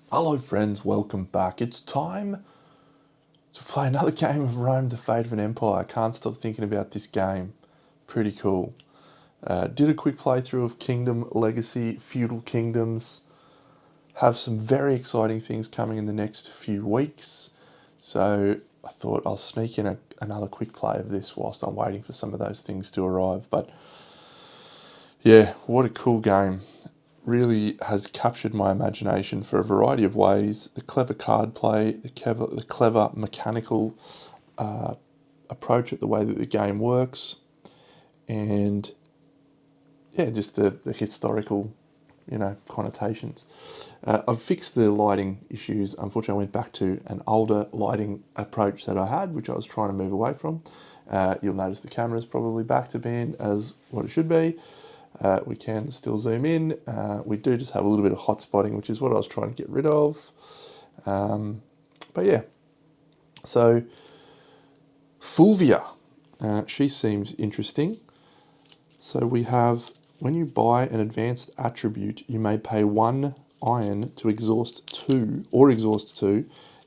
Hello friends, welcome back. It's time to play another game of Rome, the Fate of an Empire. I can't stop thinking about this game. Pretty cool. Did a quick playthrough of Kingdom Legacy, Feudal Kingdoms. Have some very exciting things coming in the next few weeks. So I thought I'll sneak in another quick play of this whilst I'm waiting for some of those things to arrive. But yeah, what a cool game. Really has captured my imagination for a variety of ways. The clever card play, the clever mechanical approach at the way that the game works, and yeah, just the historical, connotations. I've fixed the lighting issues. Unfortunately, I went back to an older lighting approach that I had, which I was trying to move away from. You'll notice the camera's probably back to being as what it should be. We can still zoom in. We do just have a little bit of hot spotting, which is what I was trying to get rid of. But yeah, so Fulvia, she seems interesting. So we have, when you buy an advanced attribute, you may pay 1 iron to exhaust 2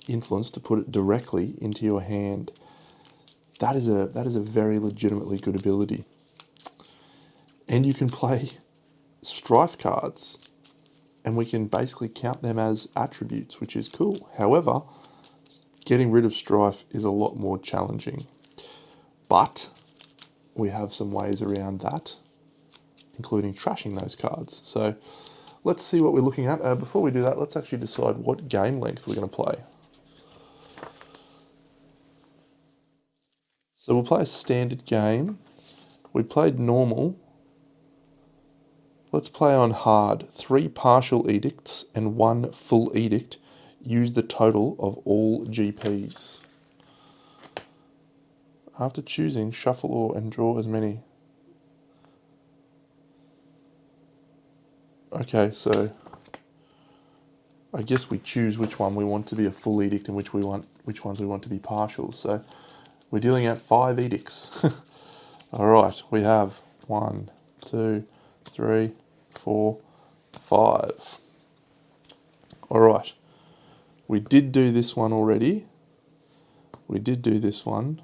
influence to put it directly into your hand. That is a very legitimately good ability. And you can play strife cards, and we can basically count them as attributes, which is cool. However, getting rid of strife is a lot more challenging. But we have some ways around that, including trashing those cards. So let's see what we're looking at. Before we do that, let's actually decide what game length we're going to play. So we'll play a standard game. We played normal. Let's play on hard. 3 partial edicts and 1 full edict. Use the total of all GPs. After choosing, shuffle all and draw as many. Okay, so I guess we choose which one we want to be a full edict and which ones we want to be partial. So we're dealing out 5 edicts. All right, we have 1, 2, 3, 4, 5. All right, we did do this one already. We did do this one.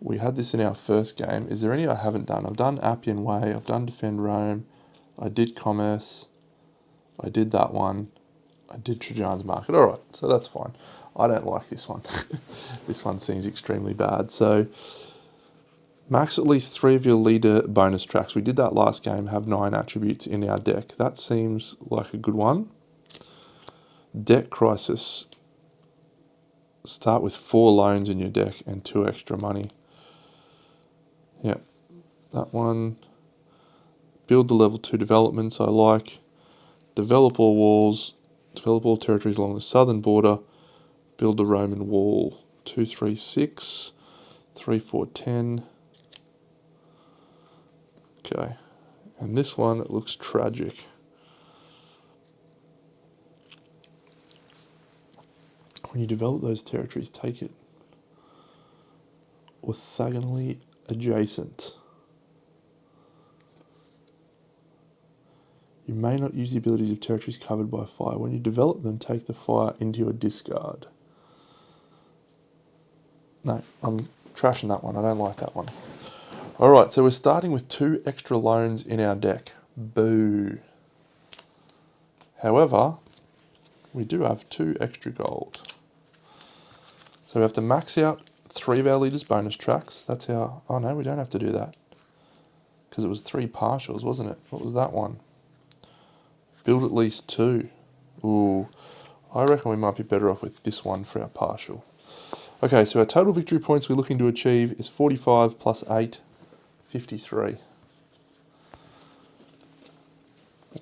We had this in our first game. Is there any I haven't done? I've done Appian Way. I've done Defend Rome. I did Commerce. I did that one. I did Trajan's Market. All right, so that's fine. I don't like this one. This one seems extremely bad. So max at least 3 of your leader bonus tracks. We did that last game, have 9 attributes in our deck. That seems like a good one. Debt Crisis. Start with 4 loans in your deck and 2 extra money. Yep, that one. Build the level 2 developments I like. Develop all walls. Develop all territories along the southern border. Build the Roman wall. 2, 3, 6. 3, 4, 10. Okay, and this one looks tragic. When you develop those territories, take it orthogonally adjacent. You may not use the abilities of territories covered by fire. When you develop them, take the fire into your discard. No, I'm trashing that one. I don't like that one. All right, so we're starting with 2 extra loans in our deck. Boo. However, we do have 2 extra gold. So we have to max out 3 of our leaders' bonus tracks. That's our... Oh no, we don't have to do that. Because it was 3 partials, wasn't it? What was that one? Build at least 2. Ooh, I reckon we might be better off with this one for our partial. Okay, so our total victory points we're looking to achieve is 45 plus 8, 53.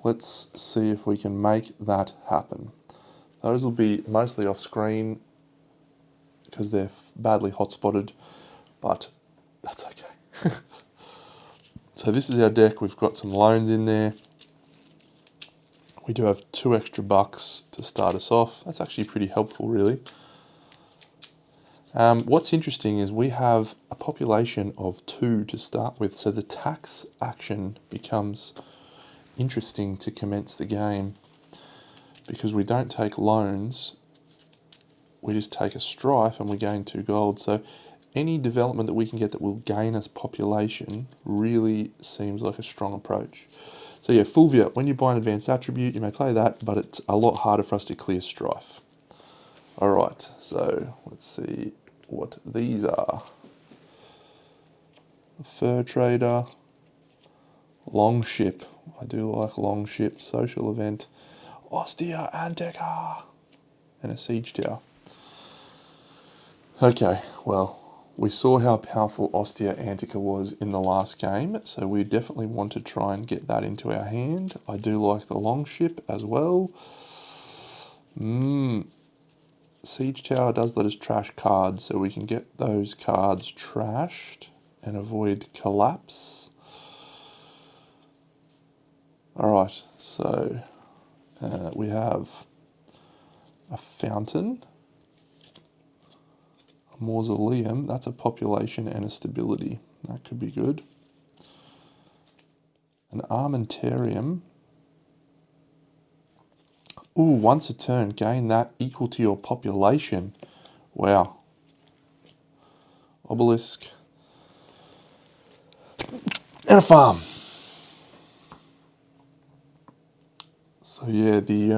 Let's see if we can make that happen. Those will be mostly off screen because they're badly hotspotted, but that's okay. So this is our deck. We've got some loans in there. We do have 2 extra bucks to start us off. That's actually pretty helpful, really. What's interesting is we have a population of 2 to start with, so the tax action becomes interesting to commence the game. because we don't take loans, we just take a strife and we gain 2 gold. So any development that we can get that will gain us population really seems like a strong approach. So yeah, Fulvia, when you buy an advanced attribute, you may play that, but it's a lot harder for us to clear strife. All right, so let's see what these are. Fur trader, longship. I do like longship. Social event, Ostia Antica, and a siege tower. Okay, well, we saw how powerful Ostia Antica was in the last game, so we definitely want to try and get that into our hand. I do like the longship as well. Siege tower does let us trash cards, so we can get those cards trashed and avoid collapse. Alright, so we have a fountain, a mausoleum, that's a population and a stability. That could be good. An armentarium. Ooh, once a turn, gain that equal to your population. Wow. Obelisk. And a farm. So yeah, the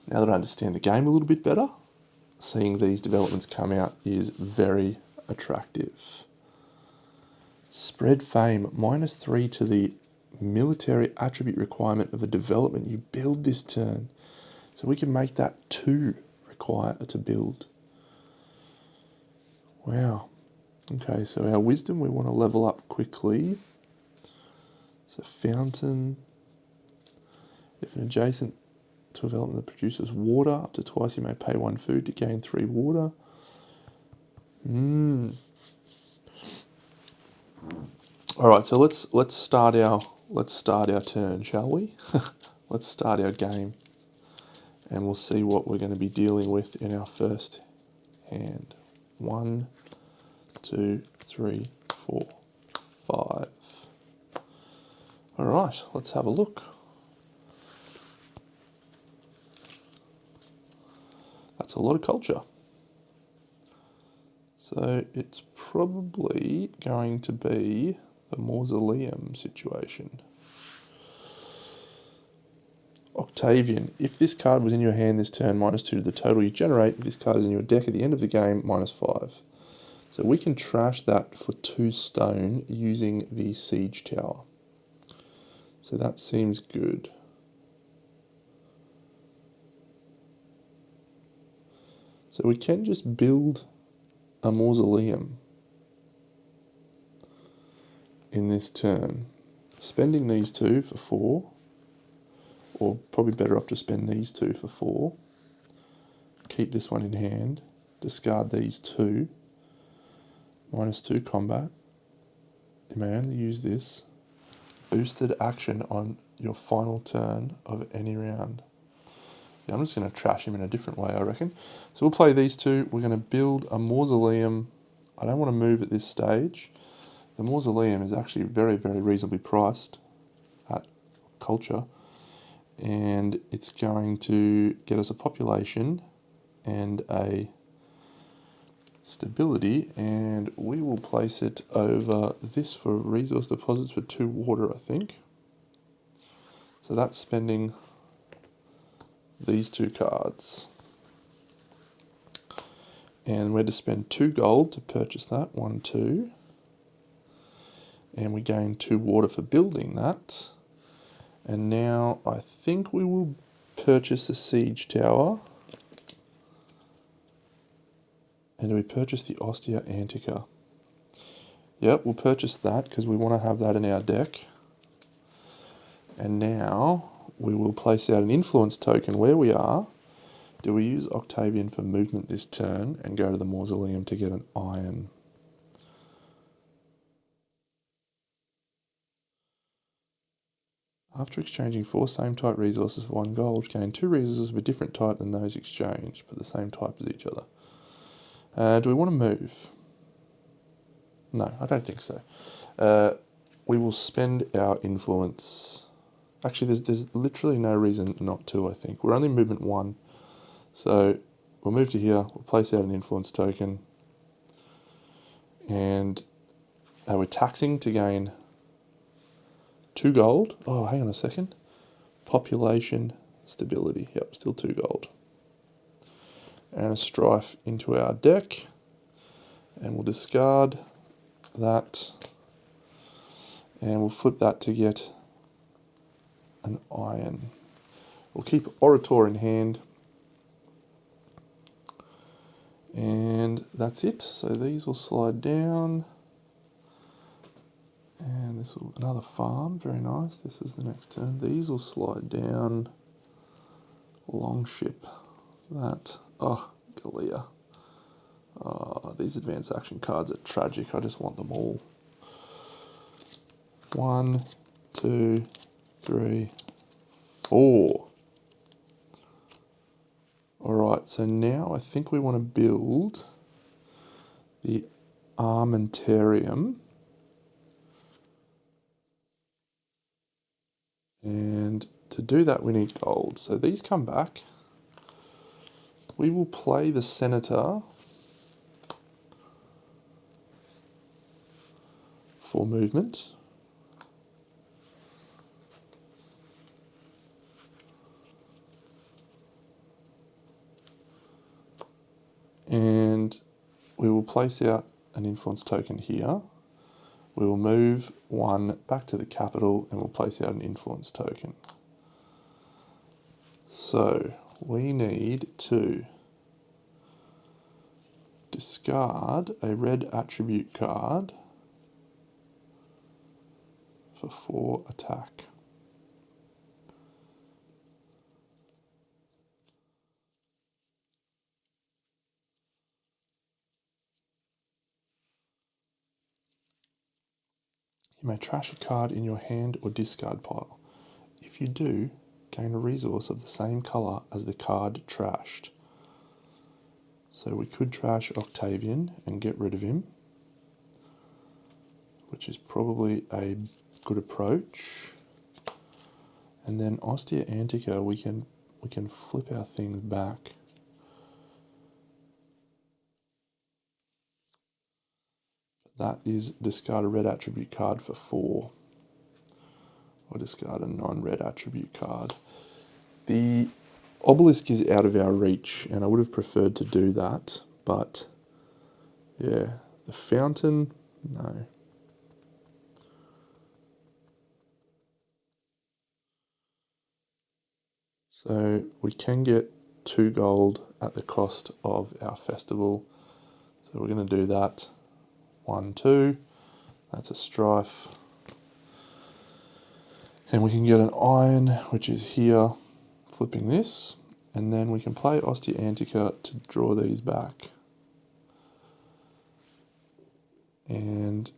now that I understand the game a little bit better, seeing these developments come out is very attractive. Spread fame, -3 to the military attribute requirement of a development you build this turn. So we can make that 2 require to build. Wow. Okay, so our wisdom we want to level up quickly. So fountain. If an adjacent to a development that produces water, up to twice you may pay 1 food to gain 3 water. All right, so let's start our turn, shall we? Let's start our game, and we'll see what we're going to be dealing with in our first hand. 1, 2, 3, 4, 5. All right, let's have a look. That's a lot of culture. So it's probably going to be the mausoleum situation. Octavian, if this card was in your hand this turn, -2 to the total you generate. If this card is in your deck at the end of the game, -5. So we can trash that for 2 stone using the siege tower. So that seems good. So we can just build a mausoleum in this turn. Spending these 2 for 4, or probably better up to spend these 2 for 4. Keep this one in hand. Discard these 2. -2 combat. You may only use this. Boosted action on your final turn of any round. Yeah, I'm just going to trash him in a different way, I reckon. So we'll play these 2. We're going to build a mausoleum. I don't want to move at this stage. The mausoleum is actually very, very reasonably priced at culture. And it's going to get us a population and a stability, and we will place it over this for resource deposits for 2 water, I think. So that's spending these 2 cards. And we're to spend 2 gold to purchase that, 1, 2. And we gain 2 water for building that. And now I think we will purchase a siege tower. And do we purchase the Ostia Antica? Yep, we'll purchase that because we want to have that in our deck. And now we will place out an influence token where we are. Do we use Octavian for movement this turn and go to the mausoleum to get an iron? After exchanging 4 same type resources for 1 gold, gain 2 resources of a different type than those exchanged, but the same type as each other. Do we want to move? No, I don't think so. We will spend our influence Actually, there's literally no reason not to, I think. We're only movement 1. So we'll move to here, we'll place out an influence token, and we're taxing to gain 2 gold. Oh, hang on a second. Population stability. Yep, still 2 gold. And a strife into our deck. And we'll discard that. And we'll flip that to get an iron. We'll keep Orator in hand. And that's it. So these will slide down. And this will, another farm, very nice. This is the next turn. These will slide down. Longship. That. Oh, Galea. Oh, these advanced action cards are tragic. I just want them all. 1, 2, 3, 4. Alright, so now I think we want to build the Armentarium. And to do that we need gold. So these come back. We will play the Senator for movement. And we will place out an influence token here. We will move 1 back to the capital and we'll place out an influence token. So we need to discard a red attribute card for 4 attack. You may trash a card in your hand or discard pile. If you do, gain a resource of the same colour as the card trashed. So we could trash Octavian and get rid of him, which is probably a good approach. And then Ostia Antica, we can flip our things back. That is discard a red attribute card for 4. Or discard a non-red attribute card. The obelisk is out of our reach, and I would have preferred to do that, but yeah, the fountain, no. So we can get 2 gold at the cost of our festival. So we're going to do that. 1, 2. That's a strife. And we can get an iron, which is here, flipping this. And then we can play Ostia Antica to draw these back. And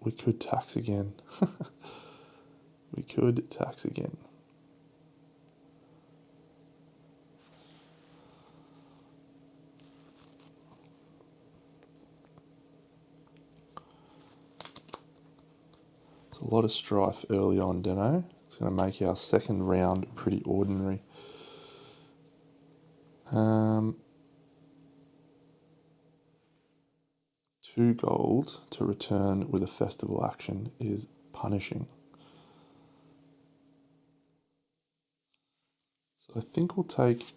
we could tax again. We could tax again. It's a lot of strife early on, Deno. It's going to make our second round pretty ordinary. 2 gold to return with a festival action is punishing. So I think we'll take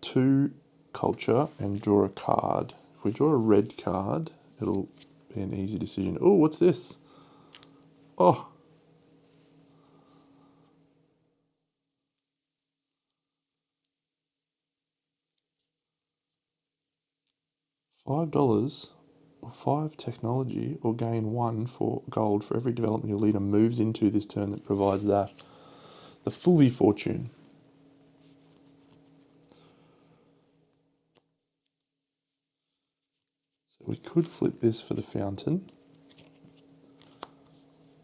2 culture and draw a card. If we draw a red card, it'll be an easy decision. Oh, what's this? Oh. $5 or 5 technology, or gain 1 for gold for every development your leader moves into this turn that provides that. The Fulvia fortune. So we could flip this for the fountain,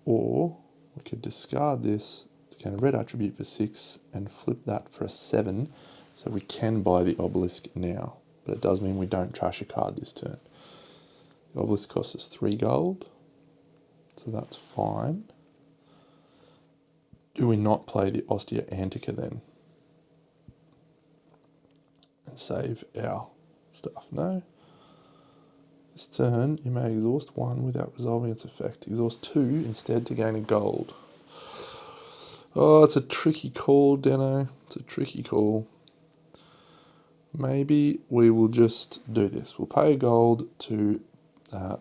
or we could discard this to gain a red attribute for 6 and flip that for a 7, so we can buy the obelisk now. But it does mean we don't trash a card this turn. The obelisk costs us 3 gold, so that's fine. Do we not play the Ostia Antica then? And save our stuff? No. This turn, you may exhaust 1 without resolving its effect. Exhaust 2 instead to gain a gold. Oh, it's a tricky call, Deno. It's a tricky call. Maybe we will just do this. We'll pay a gold to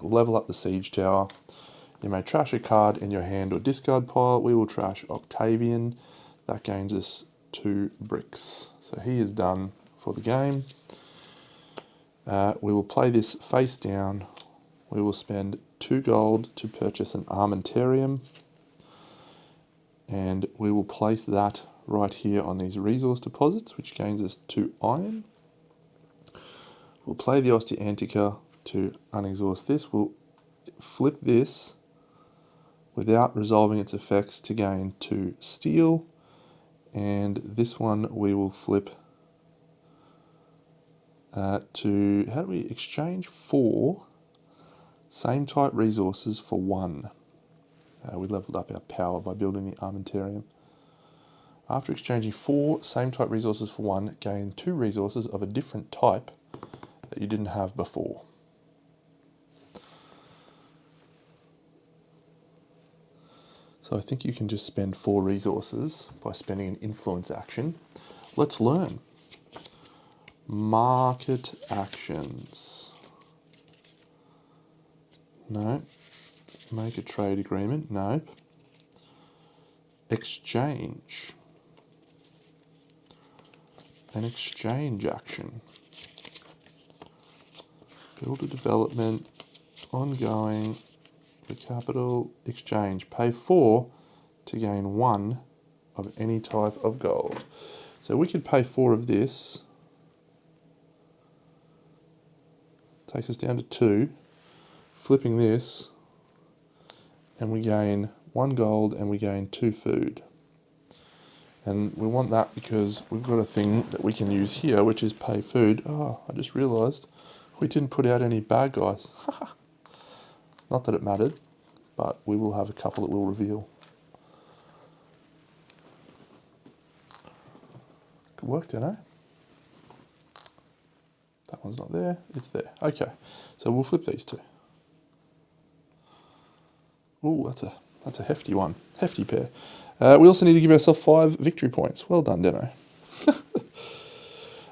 level up the siege tower. You may trash a card in your hand or discard pile. We will trash Octavian. That gains us 2 bricks. So he is done for the game. We will play this face down. We will spend 2 gold to purchase an Armentarium. And we will place that right here on these resource deposits, which gains us 2 iron. We'll play the Ostia Antica to unexhaust this. We'll flip this without resolving its effects to gain 2 steel. And this one we will flip to, how do we exchange 4 same type resources for 1. We leveled up our power by building the Armentarium. After exchanging 4 same type resources for 1, gain 2 resources of a different type that you didn't have before. So I think you can just spend 4 resources by spending an influence action. Let's learn. Market actions. No. Make a trade agreement. No. Exchange. An exchange action. Build a development. Ongoing. The capital. Exchange. Pay 4 to gain 1 of any type of gold. So we could pay 4 of this. Takes us down to 2. Flipping this. And we gain 1 gold and we gain 2 food. And we want that because we've got a thing that we can use here, which is pay food. Oh, I just realised we didn't put out any bad guys. Not that it mattered, but we will have a couple that we'll reveal. Good work, Deno. That one's not there, it's there. Okay, so we'll flip these 2. Oh, that's a hefty one. Hefty pair. We also need to give ourselves 5 victory points. Well done, Deno.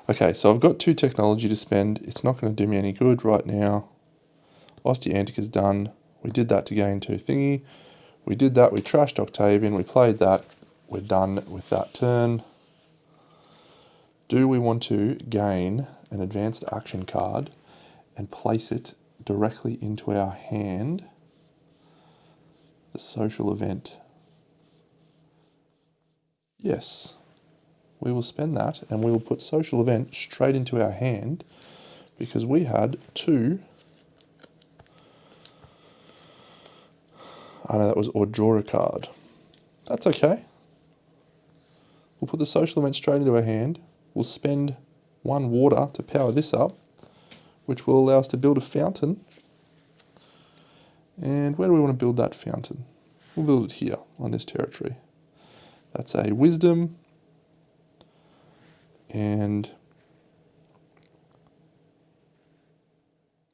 Okay, so I've got 2 technology to spend. It's not going to do me any good right now. Ostia Antica's done. We did that to gain 2 thingy. We did that, we trashed Octavian, we played that. We're done with that turn. Do we want to gain an advanced action card and place it directly into our hand? The social event. Yes, we will spend that and we will put social event straight into our hand because we had 2. I know that was or draw a card. That's okay. We'll put the social event straight into our hand. We'll spend 1 water to power this up, which will allow us to build a fountain. And where do we want to build that fountain? We'll build it here on this territory. That's a wisdom. And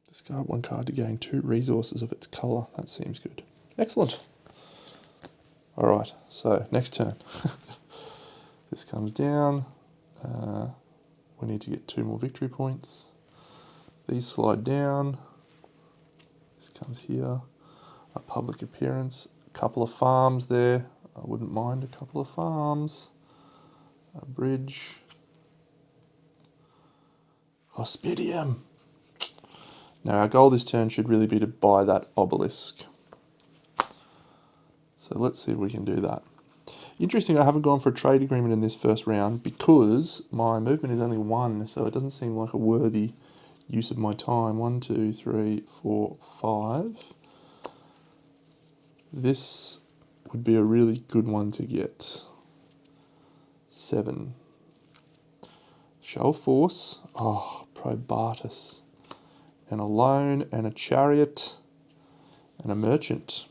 discard 1 card to gain 2 resources of its colour. That seems good. Excellent. Alright, so next turn. This comes down. We need to get 2 more victory points. These slide down. This comes here. A public appearance. A couple of farms there. I wouldn't mind a couple of farms. A bridge. Hospidium. Now our goal this turn should really be to buy that obelisk. So let's see if we can do that. Interesting, I haven't gone for a trade agreement in this first round because my movement is only 1, so it doesn't seem like a worthy use of my time. 1, 2, 3, 4, 5. This would be a really good one to get. 7. Show of force. Oh, Probatus. And a loan and a chariot and a merchant.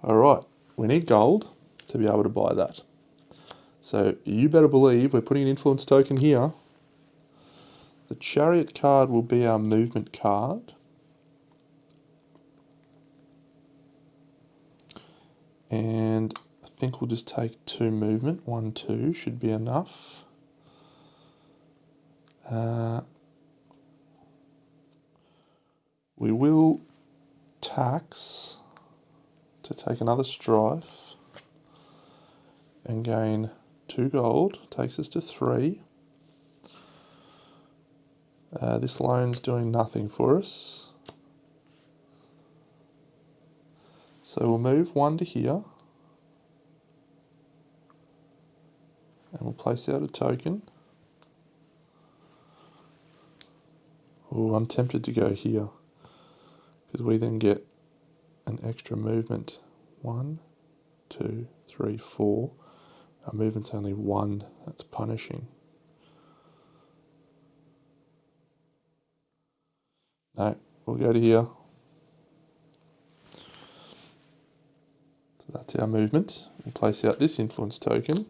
Alright, we need gold to be able to buy that. So you better believe we're putting an influence token here. The chariot card will be our movement card. And I think we'll just take 2 movement. 1, 2 should be enough. We will tax to take another strife and gain 2 gold. Takes us to 3. This loan's doing nothing for us. So we'll move 1 to here. And we'll place out a token. Oh, I'm tempted to go here, because we then get an extra movement. 1, 2, 3, 4. Our movement's only 1. That's punishing. No, we'll go to here. So that's our movement. We'll place out this influence token.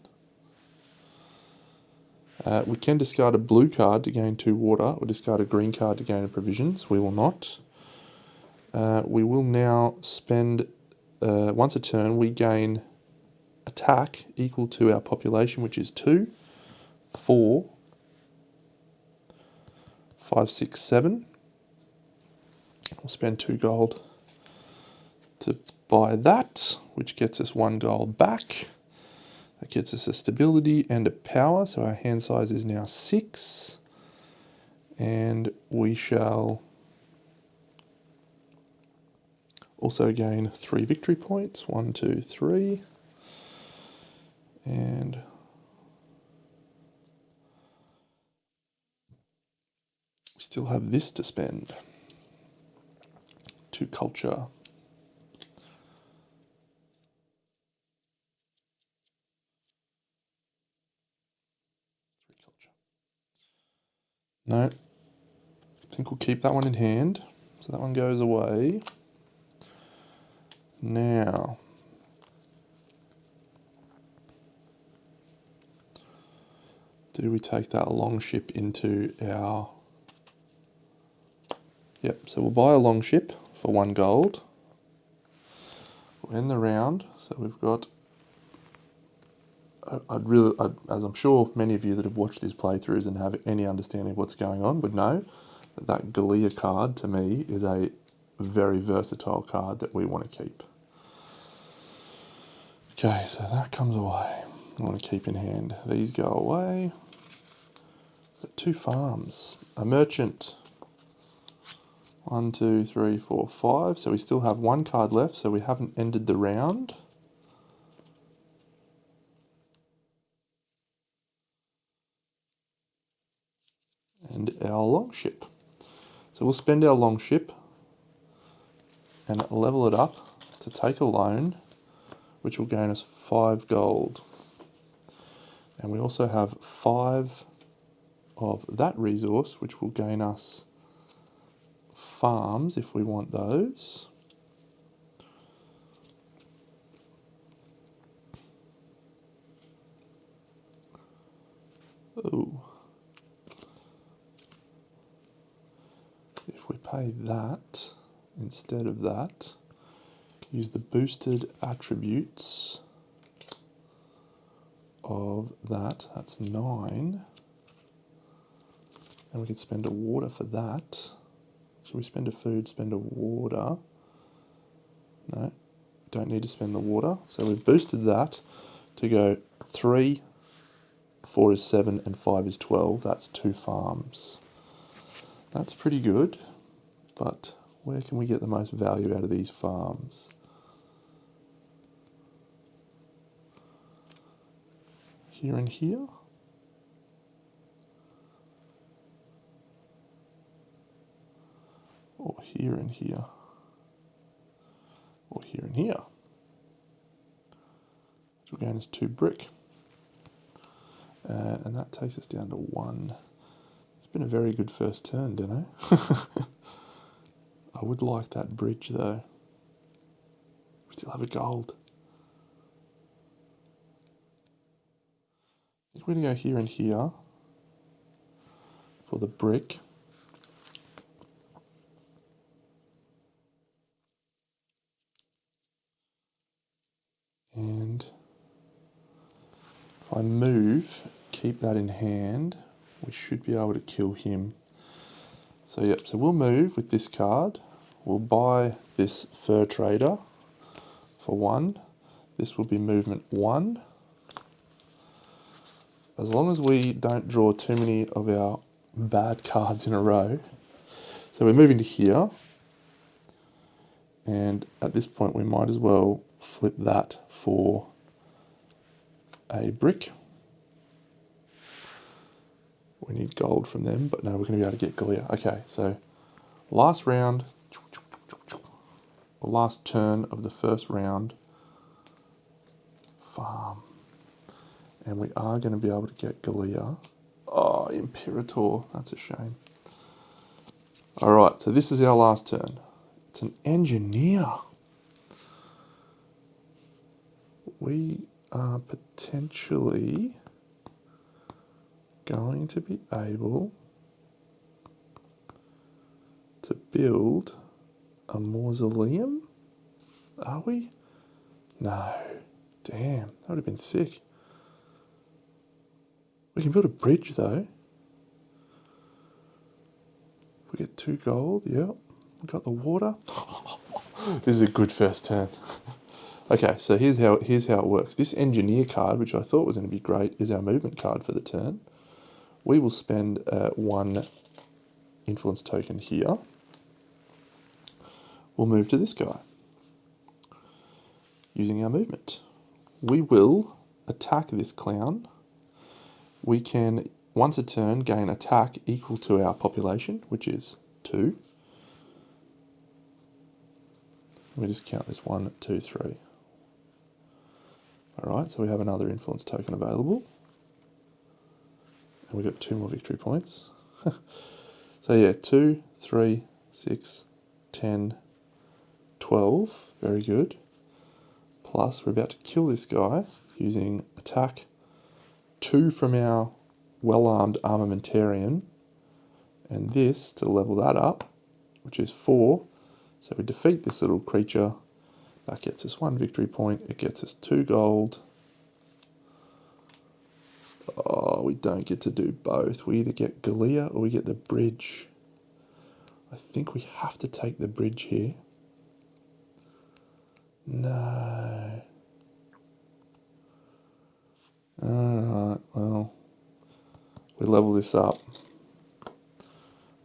We can discard a blue card to gain 2 water, or discard a green card to gain a provisions. We will not. We will now spend, once a turn, we gain attack equal to our population, which is 2, 4, 5, 6, 7. We'll spend 2 gold to buy that, which gets us 1 gold back. That gets us a stability and a power, so our hand size is now 6. And we shall also gain 3 victory points. 1, 2, 3. And we still have this to spend. 2 culture. No, I think we'll keep that one in hand. So that one goes away. Now, do we take that longship into our... Yep, so we'll buy a longship for 1 gold. We'll end the round, so we've got... as I'm sure many of you that have watched these playthroughs and have any understanding of what's going on would know, that Gallia card to me is a very versatile card that we want to keep. Okay, so that comes away. I want to keep in hand. These go away. 2 farms. A merchant. 1, 2, 3, 4, 5. So we still have 1 card left, so we haven't ended the round. And our longship. So we'll spend our longship and level it up to take a loan, which will gain us 5 gold. And we also have 5 of that resource, which will gain us farms if we want those. Oh. If we pay that instead of that, use the boosted attributes of that, that's 9. And we could spend a water for that. Should we spend a food, spend a water? No, don't need to spend the water. So we've boosted that to go 3, 4 is 7, and 5 is 12. That's 2 farms. That's pretty good, but where can we get the most value out of these farms? Here and here? Or here and here? Or here and here? Which will gain us 2 brick. And that takes us down to 1. It's been a very good first turn, don't I? I would like that bridge though. We still have a gold. we're going to go here and here for the brick. And if I move, keep that in hand, we should be able to kill him. So yep, so we'll move with this card. We'll buy this fur trader for 1. This will be movement 1. As long as we don't draw too many of our bad cards in a row. So we're moving to here. And at this point we might as well flip that for a brick. We need gold from them, but no, we're going to be able to get Galea. Okay, so last round, or last turn of the first round, farm. And we are going to be able to get Galea. Oh, Imperator, that's a shame. Alright, so this is our last turn. It's an engineer. We are potentially going to be able to build a mausoleum? Are we? No. Damn, that would have been sick. We can build a bridge though. We get 2 gold, yep. We got the water. This is a good first turn. Okay, so here's how it works. This engineer card, which I thought was going to be great, is our movement card for the turn. We will spend 1 influence token here. We'll move to this guy using our movement. We will attack this clown. We can, once a turn, gain attack equal to our population, which is 2. We just count this 1, 2, 3. Alright, so we have another influence token available. And we've got 2 more victory points. So yeah, 2, 3, 6, 10, 12. Very good. Plus, we're about to kill this guy using attack 2 from our well-armed armamentarian. And this to level that up, which is 4. So we defeat this little creature. That gets us 1 victory point. It gets us 2 gold. Oh, we don't get to do both. We either get Galea or we get the bridge. I think we have to take the bridge here. No. Alright, well, we level this up.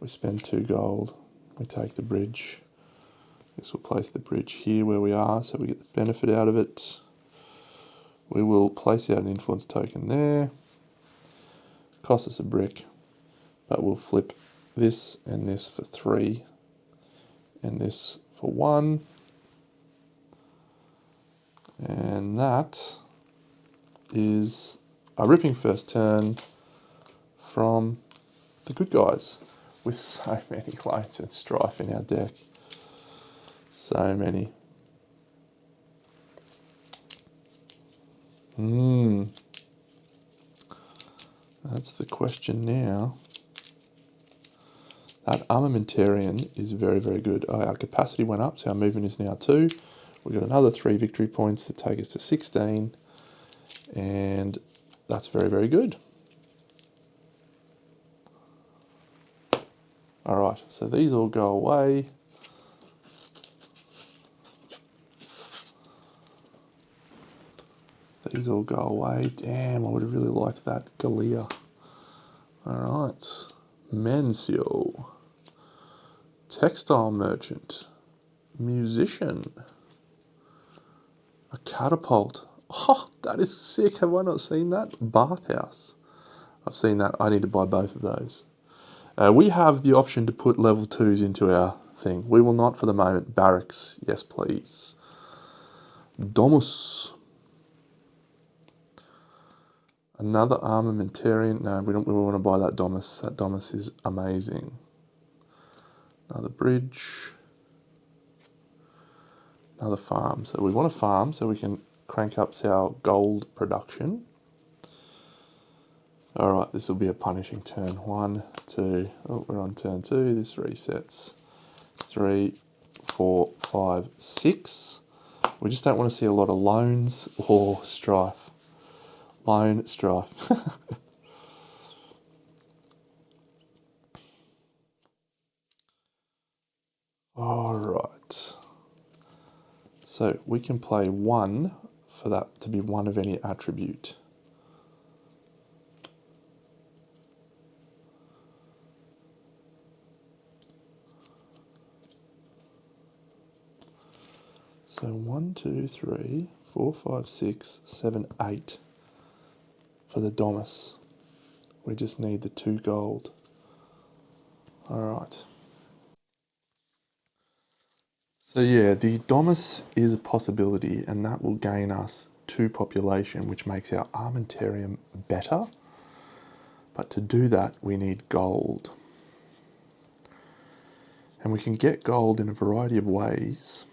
We spend 2 gold. We take the bridge. This will place the bridge here where we are, so we get the benefit out of it. We will place out an influence token there. Cost us a brick, but we'll flip this and this for 3, and this for 1. And that is a ripping first turn from the good guys, with so many loans and strife in our deck. So many. That's the question now. That armamentarian is very, very good. Oh, our capacity went up, so our movement is now 2. We've got another 3 victory points to take us to 16. And that's very, very good. Alright, so these all go away. These all go away. Damn, I would have really liked that Galea. Alright. Mencio. Textile merchant. Musician. A catapult. Oh, that is sick. Have I not seen that? Bathhouse. I've seen that. I need to buy both of those. We have the option to put level 2s into our thing. We will not for the moment. Barracks. Yes, please. Domus. Another armamentarian. No, we want to buy that Domus. That Domus is amazing. Another bridge. Another farm. So we want a farm so we can crank up our gold production. All right, this will be a punishing turn. 1, 2. Oh, we're on turn 2. This resets. 3, 4, 5, 6. We just don't want to see a lot of loans or strife. Loan, strife. All right. So we can play 1 for that to be 1 of any attribute. So 1, 2, 3, 4, 5, 6, 7, 8 for the Domus. We just need the 2 gold. All right. So yeah, the Domus is a possibility, and that will gain us 2 population, which makes our armamentarium better. But to do that, we need gold. And we can get gold in a variety of ways.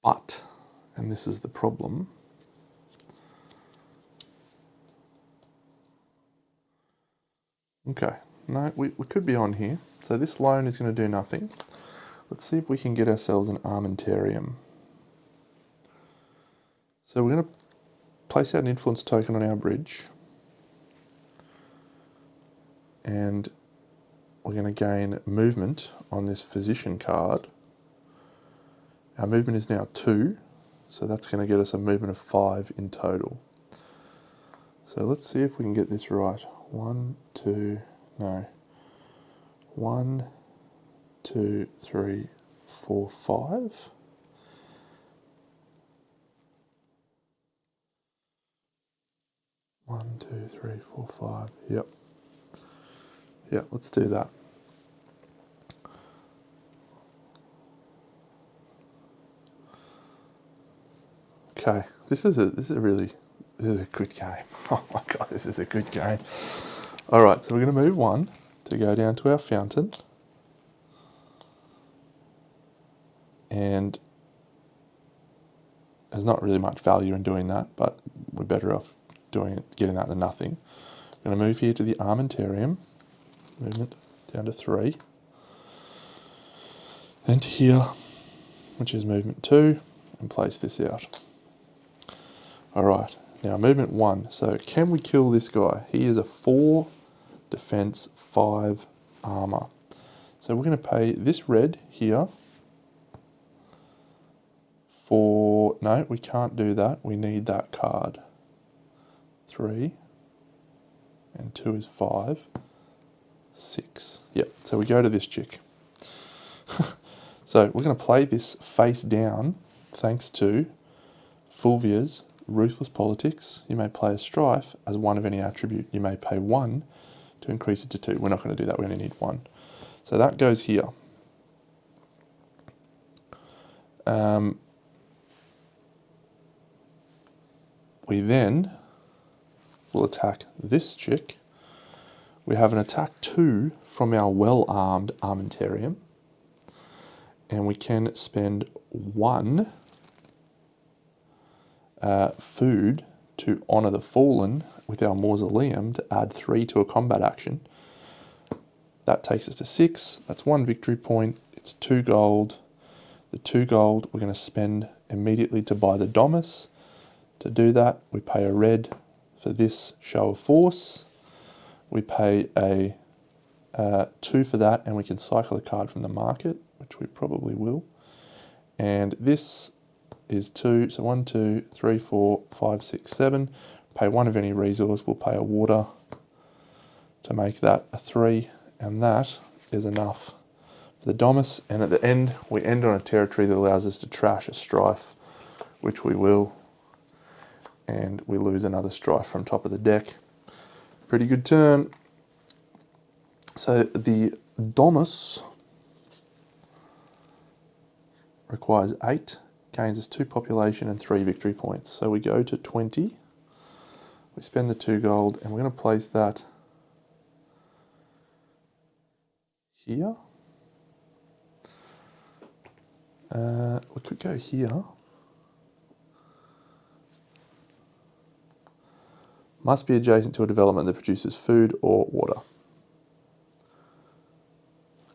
But, and this is the problem, okay, no, we could be on here. So this loan is going to do nothing. Let's see if we can get ourselves an armamentarium. So we're going to place out an influence token on our bridge. And we're going to gain movement on this physician card. Our movement is now 2, so that's going to get us a movement of 5 in total. So let's see if we can get this right. 1, 2, no. 1, 2, 3, 4, 5. One, 2, 3, 4, 5. Yep. Yeah, let's do that. Okay, this is a good game. Oh my god, this is a good game. All right, so we're going to move 1 to go down to our fountain, and there's not really much value in doing that, but we're better off getting that than nothing. I'm going to move here to the armamentarium, movement down to 3, and to here, which is movement 2, and place this out. All right, now movement 1. So can we kill this guy? He is a 4 defense, 5 armor. So we're going to pay this red here for, no, we can't do that. We need that card. 3 and 2 is 5, 6. Yep, so we go to this chick. So we're going to play this face down thanks to Fulvia's Ruthless Politics. You may play a strife as 1 of any attribute. You may pay 1 to increase it to 2. We're not going to do that, we only need 1. So that goes here. We then will attack this chick. We have an attack 2 from our well-armed armamentarium. And we can spend 1 food to honour the fallen with our mausoleum to add 3 to a combat action. That takes us to 6. That's 1 victory point. It's 2 gold. The 2 gold we're going to spend immediately to buy the Domus. To do that, we pay a red for this show of force. We pay a 2 for that, and we can cycle a card from the market, which we probably will. And this is 2, so 1, 2, 3, 4, 5, 6, 7. Pay 1 of any resource. We'll pay a water to make that a 3, and that is enough for the Domus. And at the end, we end on a territory that allows us to trash a strife, which we will. And we lose another strife from top of the deck. Pretty good turn. So the Domus requires 8, gains us 2 population and 3 victory points. So we go to 20, we spend the 2 gold, and we're going to place that here. We could go here. Must be adjacent to a development that produces food or water.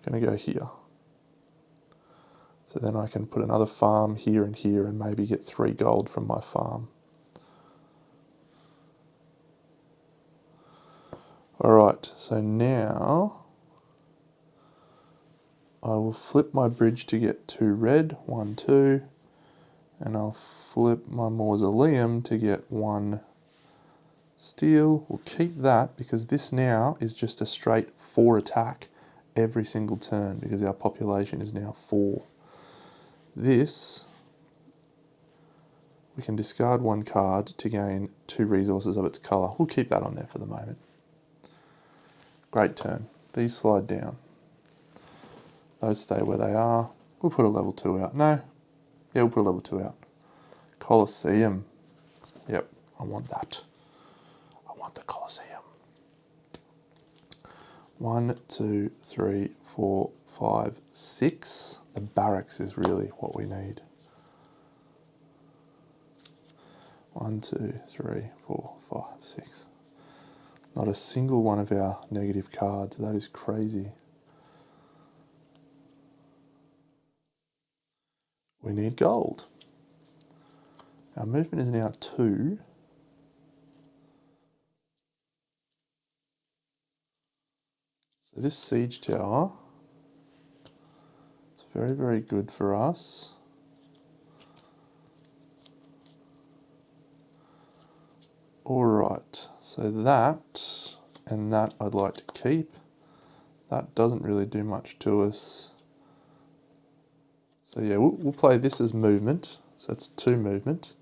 I'm going to go here. So then I can put another farm here and maybe get 3 gold from my farm. Alright, so now I will flip my bridge to get 2 red, 1, 2, and I'll flip my mausoleum to get 1 steel. We'll keep that because this now is just a straight 4 attack every single turn because our population is now 4. This, we can discard 1 card to gain 2 resources of its colour. We'll keep that on there for the moment. Great turn. These slide down. Those stay where they are. We'll put a level 2 out. No. Yeah, we'll put a level 2 out. Colosseum. Yep, I want that. I want the Colosseum. 1, 2, 3, 4, 5, 6. The barracks is really what we need. 1, 2, 3, 4, 5, 6. Not a single one of our negative cards. That is crazy. We need gold. Our movement is now 2. So this siege tower is very, very good for us. Alright, so that and that I'd like to keep. That doesn't really do much to us. So yeah, we'll play this as movement. So that's 2 movement.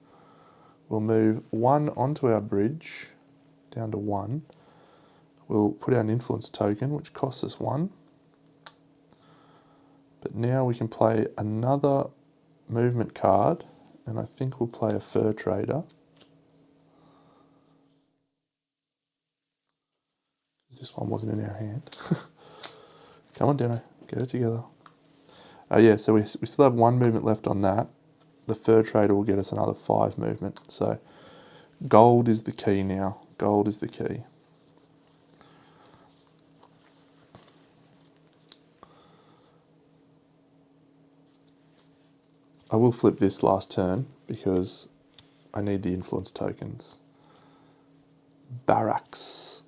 We'll move 1 onto our bridge, down to 1. We'll put out an influence token, which costs us 1. But now we can play another movement card, and I think we'll play a fur trader. This one wasn't in our hand. Come on, Deno, get it together. Yeah, so we still have 1 movement left on that. The fur trader will get us another 5 movement. So gold is the key now. Gold is the key. I will flip this last turn because I need the influence tokens. Barracks.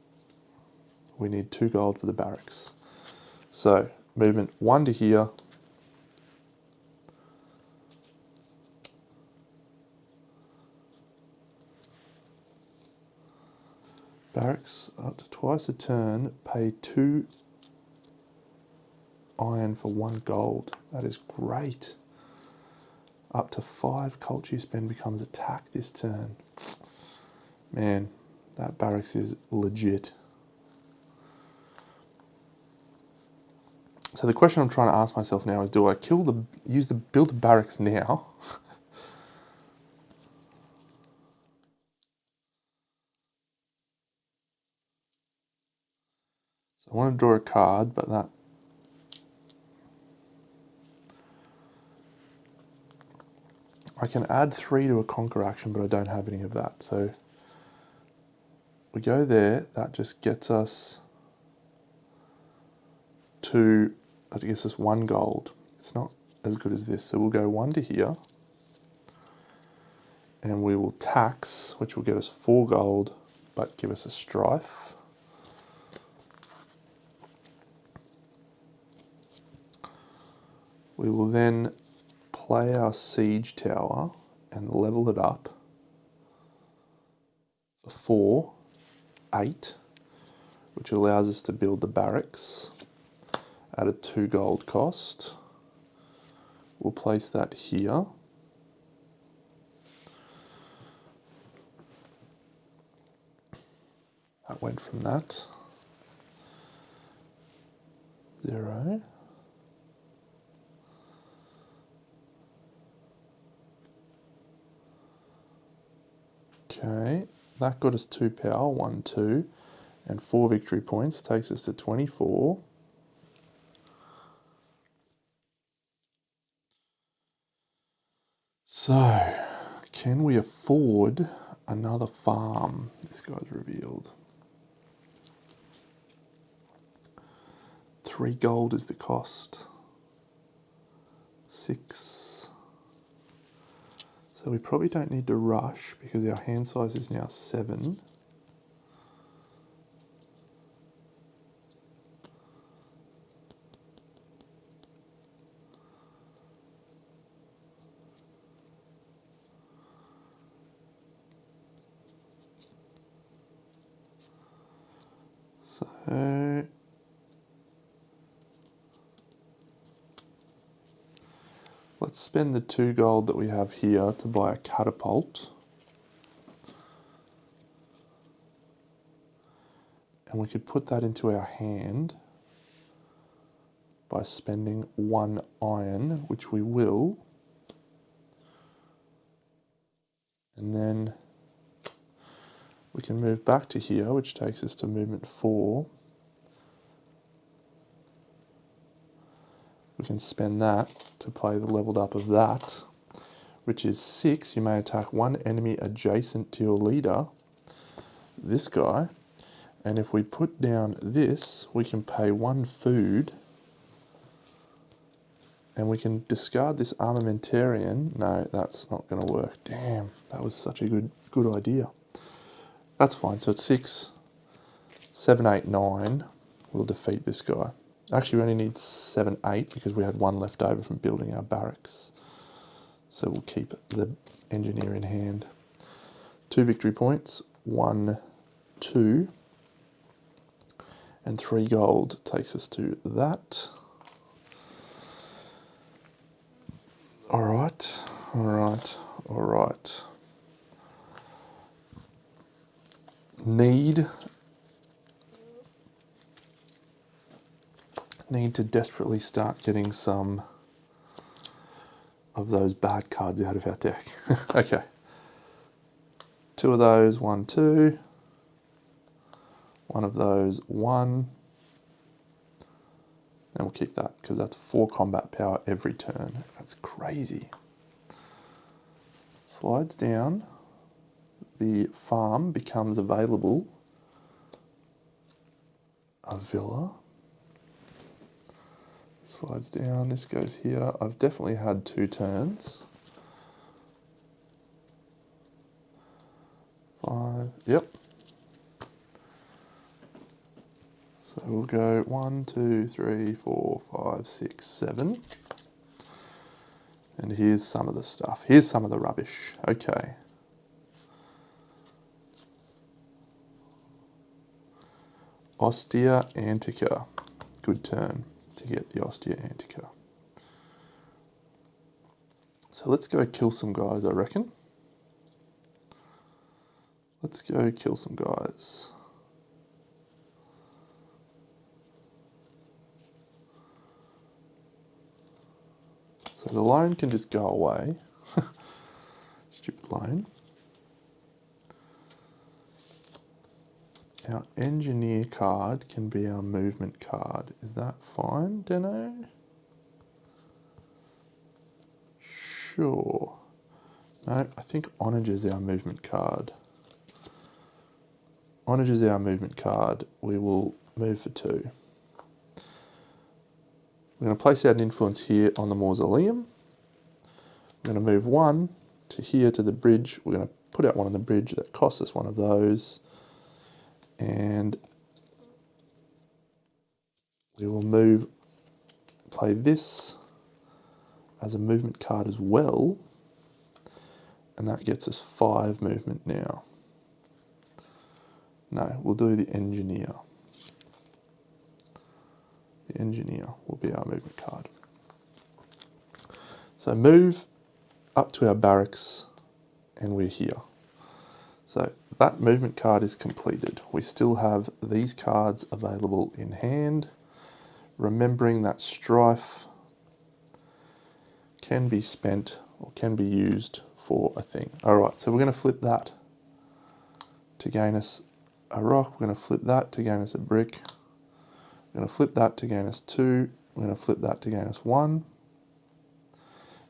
We need 2 gold for the barracks. So movement 1 to here. Barracks up to twice a turn, pay 2 iron for 1 gold. That is great. Up to 5 culture you spend becomes attack this turn. Man, that barracks is legit. So the question I'm trying to ask myself now is, do I build the barracks now? So I want to draw a card, but that... I can add 3 to a conquer action, but I don't have any of that. So we go there, that just gets us that gets us 1 gold. It's not as good as this. So we'll go 1 to here. And we will tax, which will get us 4 gold, but give us a strife. We will then play our siege tower and level it up for 4, 8, which allows us to build the barracks at a 2 gold cost. We'll place that here. That went from that. 0. Okay, that got us 2 power, 1, 2, and 4 victory points, takes us to 24. So, can we afford another farm. This guy's revealed. 3 gold is the cost. 6. So we probably don't need to rush because our hand size is now 7. So let's spend the 2 gold that we have here to buy a catapult. And we could put that into our hand by spending 1 iron, which we will. And then we can move back to here, which takes us to movement 4. We can spend that to play the leveled up of that, which is 6. You may attack 1 enemy adjacent to your leader, this guy. And if we put down this, we can pay 1 food. And we can discard this armamentarian. No, that's not going to work. Damn, that was such a good idea. That's fine. So it's 6, 7, 8, 9. We'll defeat this guy. Actually, we only need 7, 8 because we had 1 left over from building our barracks. So we'll keep the engineer in hand. 2 victory points. 1, 2. And 3 gold takes us to that. Alright, alright, alright. Need to desperately start getting some of those bad cards out of our deck. Okay. 2 of those, 1, 2. 1 of those, 1. And we'll keep that because that's 4 combat power every turn. That's crazy. Slides down. The farm becomes available. A villa. Slides down, this goes here. I've definitely had 2 turns. 5, yep. So we'll go 1, 2, 3, 4, 5, 6, 7. And here's some of the stuff. Here's some of the rubbish. Okay. Ostia Antica. Good turn to get the Ostia Antica. So let's go kill some guys, I reckon. Let's go kill some guys. So the loan can just go away. Stupid loan. Our engineer card can be our movement card. Is that fine, Deno? Sure. No, I think Onager's our movement card. Onager's our movement card. We will move for 2. We're going to place out an influence here on the mausoleum. We're going to move 1 to here to the bridge. We're going to put out 1 on the bridge that costs us 1 of those. And we will play this as a movement card as well. And that gets us 5 movement now. No, we'll do the engineer. The engineer will be our movement card. So move up to our barracks and we're here. So that movement card is completed. We still have these cards available in hand. Remembering that strife can be spent or can be used for a thing. All right, so we're going to flip that to gain us a rock. We're going to flip that to gain us a brick. We're going to flip that to gain us 2. We're going to flip that to gain us 1.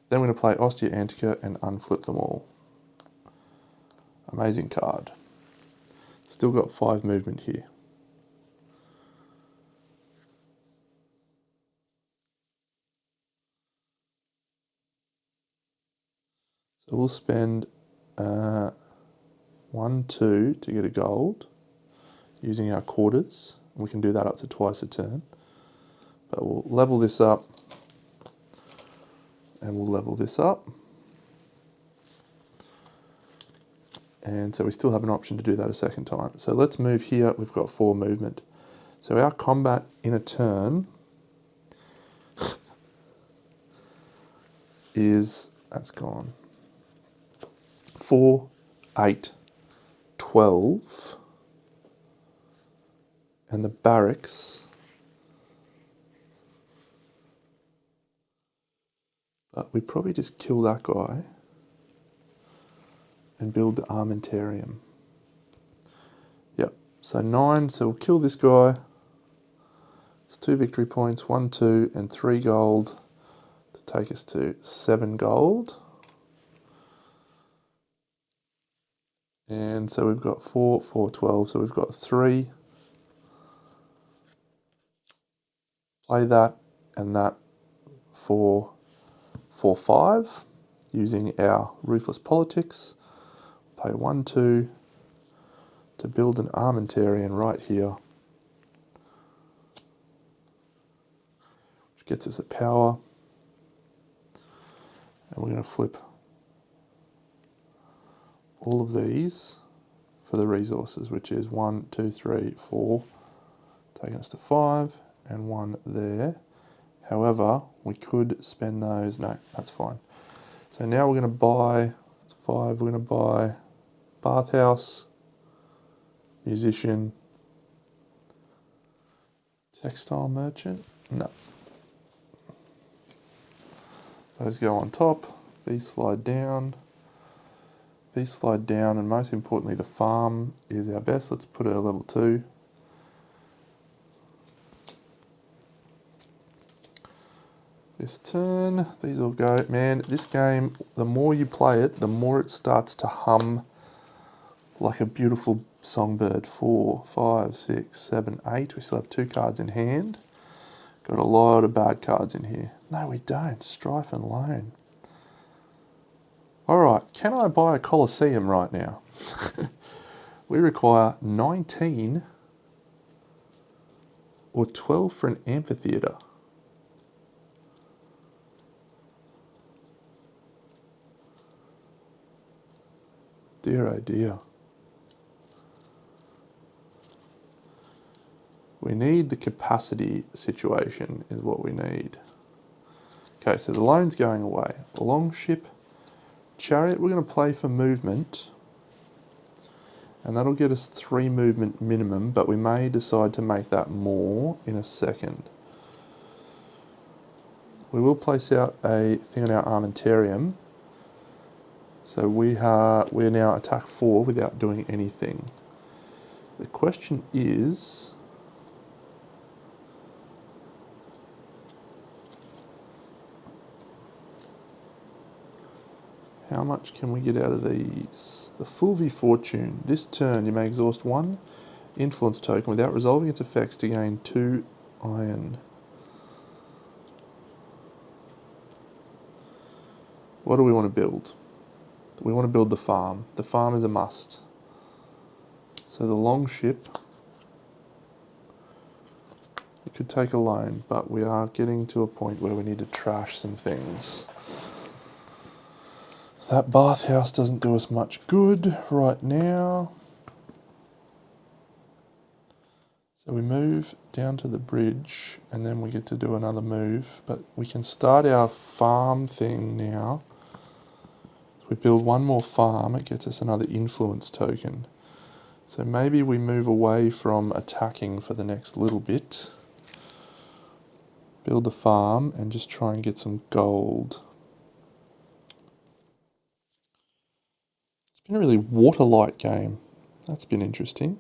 Then we're going to play Ostia Antica and unflip them all. A Amazing card. Still got 5 movement here. So we'll spend 1, 2 to get a gold using our quarters. We can do that up to twice a turn. But we'll level this up and we'll level this up. And so we still have an option to do that a second time. So let's move here. We've got 4 movement. So our combat in a turn is, that's gone, 4, 8, 12. And the barracks, but we probably just kill that guy and build the armentarium. Yep, so 9, so we'll kill this guy. It's 2 victory points, 1, 2, and 3 gold to take us to 7 gold. And so we've got 4, 4, 12, so we've got 3. Play that and that for 4, 5, using our ruthless politics. Pay 1, 2 to build an armentarium right here, which gets us a power. And we're going to flip all of these for the resources, which is 1, 2, 3, 4, taking us to 5, and 1 there. However, we could spend those. No, that's fine. So now we're going to buy, it's 5, we're going to buy bathhouse, musician, textile merchant. No. Those go on top, these slide down. These slide down, and most importantly, the farm is our best. Let's put it at level 2. This turn, these all go. Man, this game, the more you play it, the more it starts to hum like a beautiful songbird. 4, 5, 6, 7, 8. We still have 2 cards in hand. Got a lot of bad cards in here. No, we don't. Strife and Loan. All right, can I buy a Colosseum right now? We require 19 or 12 for an amphitheatre. Dear oh dear. We need the capacity situation is what we need. Okay, so the loan's going away. Longship, chariot, we're going to play for movement. And that'll get us 3 movement minimum, but we may decide to make that more in a second. We will place out a thing on our armentarium. So we're now attack 4 without doing anything. The question is, how much can we get out of these? The Fulvia Fortune. This turn you may exhaust 1 influence token without resolving its effects to gain 2 iron. What do we want to build? We want to build the farm. The farm is a must. So the longship, it could take a loan, but we are getting to a point where we need to trash some things. That bathhouse doesn't do us much good right now. So we move down to the bridge and then we get to do another move, but we can start our farm thing now. We build 1 more farm, it gets us another influence token. So maybe we move away from attacking for the next little bit. Build the farm and just try and get some gold. It's been a really water-light game. That's been interesting.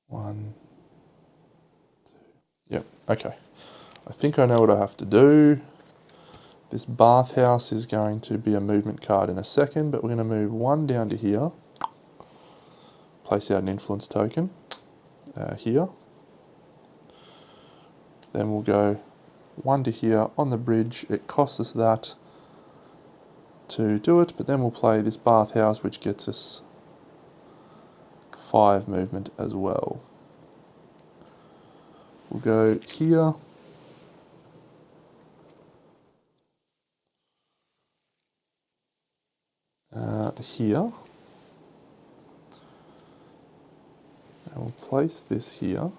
One, 2. Yep, okay. I think I know what I have to do. This bathhouse is going to be a movement card in a second, but we're going to move one down to here. Place out an influence token here. Then we'll go one to here on the bridge. It costs us that to do it, but then we'll play this bathhouse, which gets us 5 movement as well. We'll go here. Here. And we'll place this here.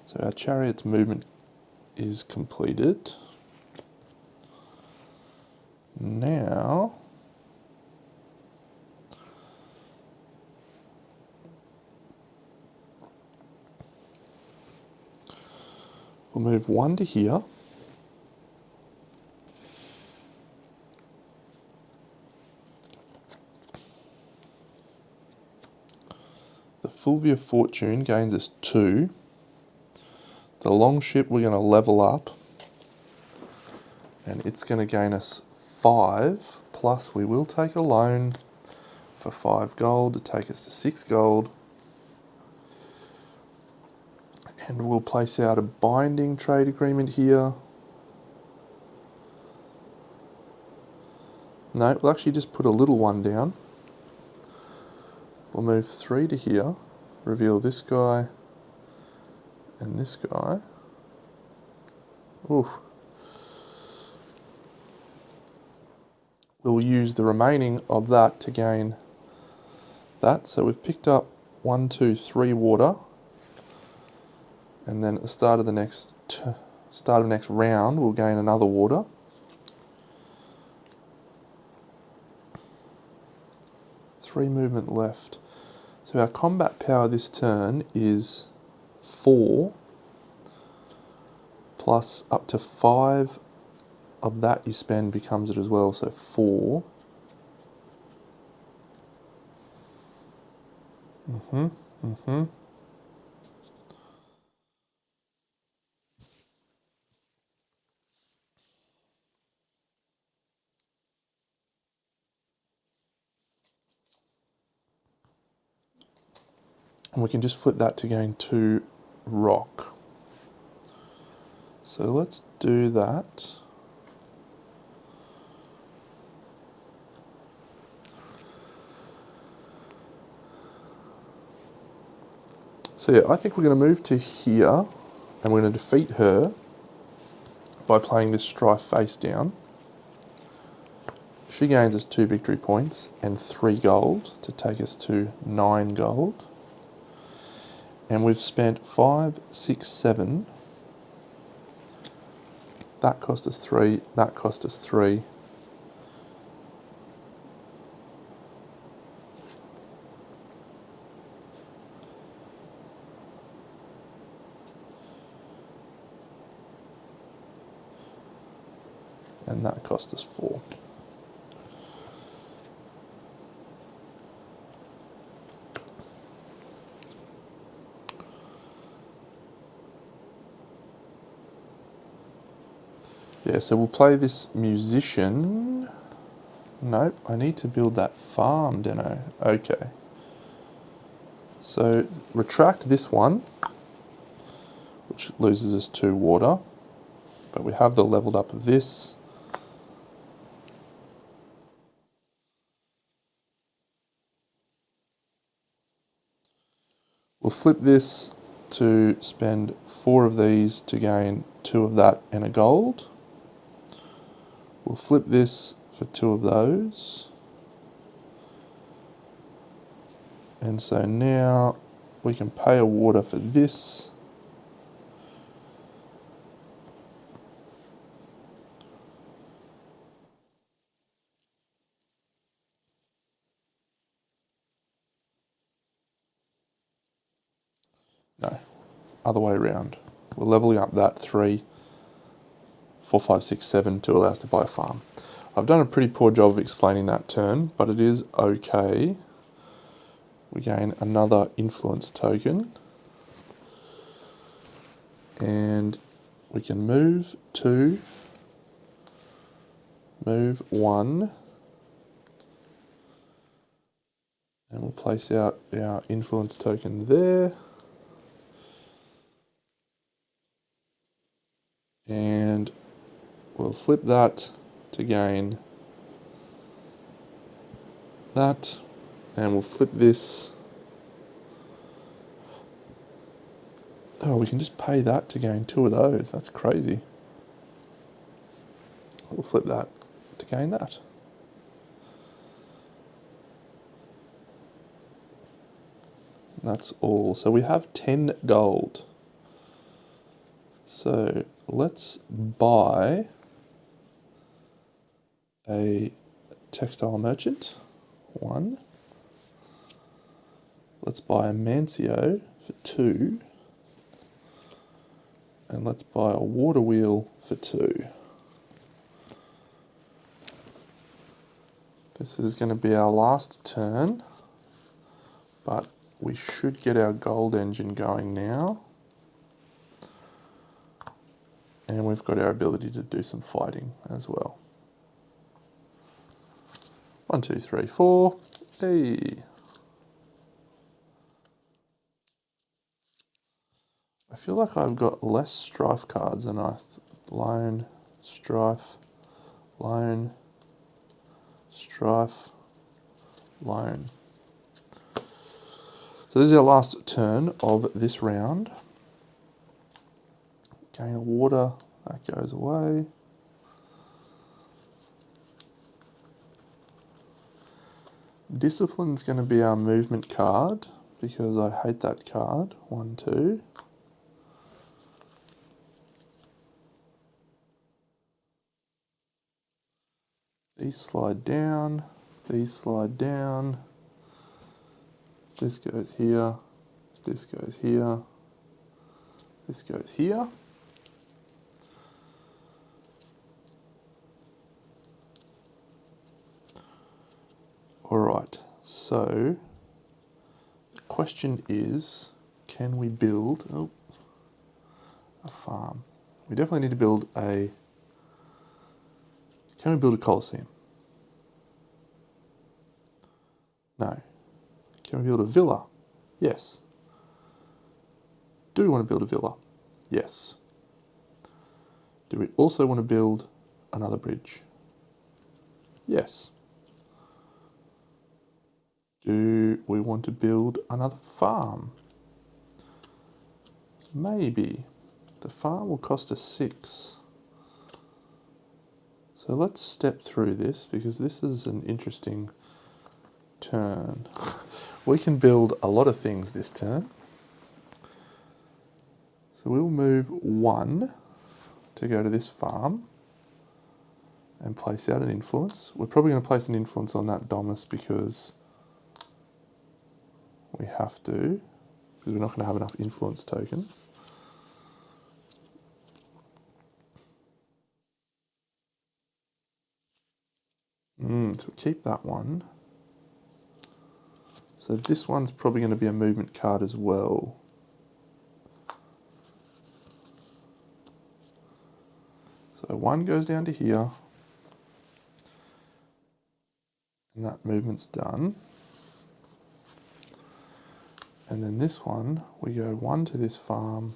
So our chariot's movement is completed. Now, we'll move one to here. The Fulvia Fortune gains us 2. The longship we're going to level up, and it's going to gain us 5, plus we will take a loan for 5 gold to take us to 6 gold. And we'll place out a binding trade agreement here. No, we'll actually just put a little one down. We'll move 3 to here, reveal this guy and this guy. Oof. We'll use the remaining of that to gain that. So we've picked up 1, 2, 3 water, and then at the start of the next round, we'll gain another water. Three movement left. So our combat power this turn is 4, plus up to 5 of that you spend becomes it as well, so 4. And we can just flip that to gain 2 rock. So let's do that. So yeah, I think we're going to move to here, and we're going to defeat her by playing this strife face down. She gains us 2 victory points and 3 gold to take us to 9 gold. And we've spent 5, 6, 7. That cost us 3, that cost us 3. And that cost us 4. Yeah, so we'll play this musician. Nope, I need to build that farm, Deno. Okay. So retract this one, which loses us 2 water. But we have the leveled up of this. We'll flip this to spend 4 of these to gain 2 of that and a gold. We'll flip this for 2 of those. And so now we can pay a water for this. No, other way around. We're leveling up that 3, 4, 5, 6, 7 to allow us to buy a farm. I've done a pretty poor job of explaining that turn, but it is okay. We gain another influence token. And we can move 2, move 1, and we'll place out our influence token there. And we'll flip that to gain that, and we'll flip this. Oh, we can just pay that to gain 2 of those. That's crazy. We'll flip that to gain that. And that's all. So we have 10 gold. So let's buy a textile merchant, 1. Let's buy a Mancio for 2. And let's buy a water wheel for 2. This is going to be our last turn, but we should get our gold engine going now. And we've got our ability to do some fighting as well. 1, 2, 3, 4. Hey. I feel like I've got less strife cards than loan, strife, loan, strife, loan. So this is our last turn of this round. Gain a water, that goes away. Discipline's going to be our movement card because I hate that card. 1, 2. These slide down, these slide down. This goes here, this goes here, this goes here. Alright, so the question is, can we build a farm? We definitely need to build a... Can we build a Colosseum? No. Can we build a villa? Yes. Do we want to build a villa? Yes. Do we also want to build another bridge? Yes. Do we want to build another farm? Maybe. The farm will cost us 6. So let's step through this because this is an interesting turn. We can build a lot of things this turn. So we'll move 1 to go to this farm and place out an influence. We're probably going to place an influence on that Domus because we have to, because we're not going to have enough influence tokens. So keep that one. So this one's probably going to be a movement card as well. So 1 goes down to here. And that movement's done. And then this one, we go 1 to this farm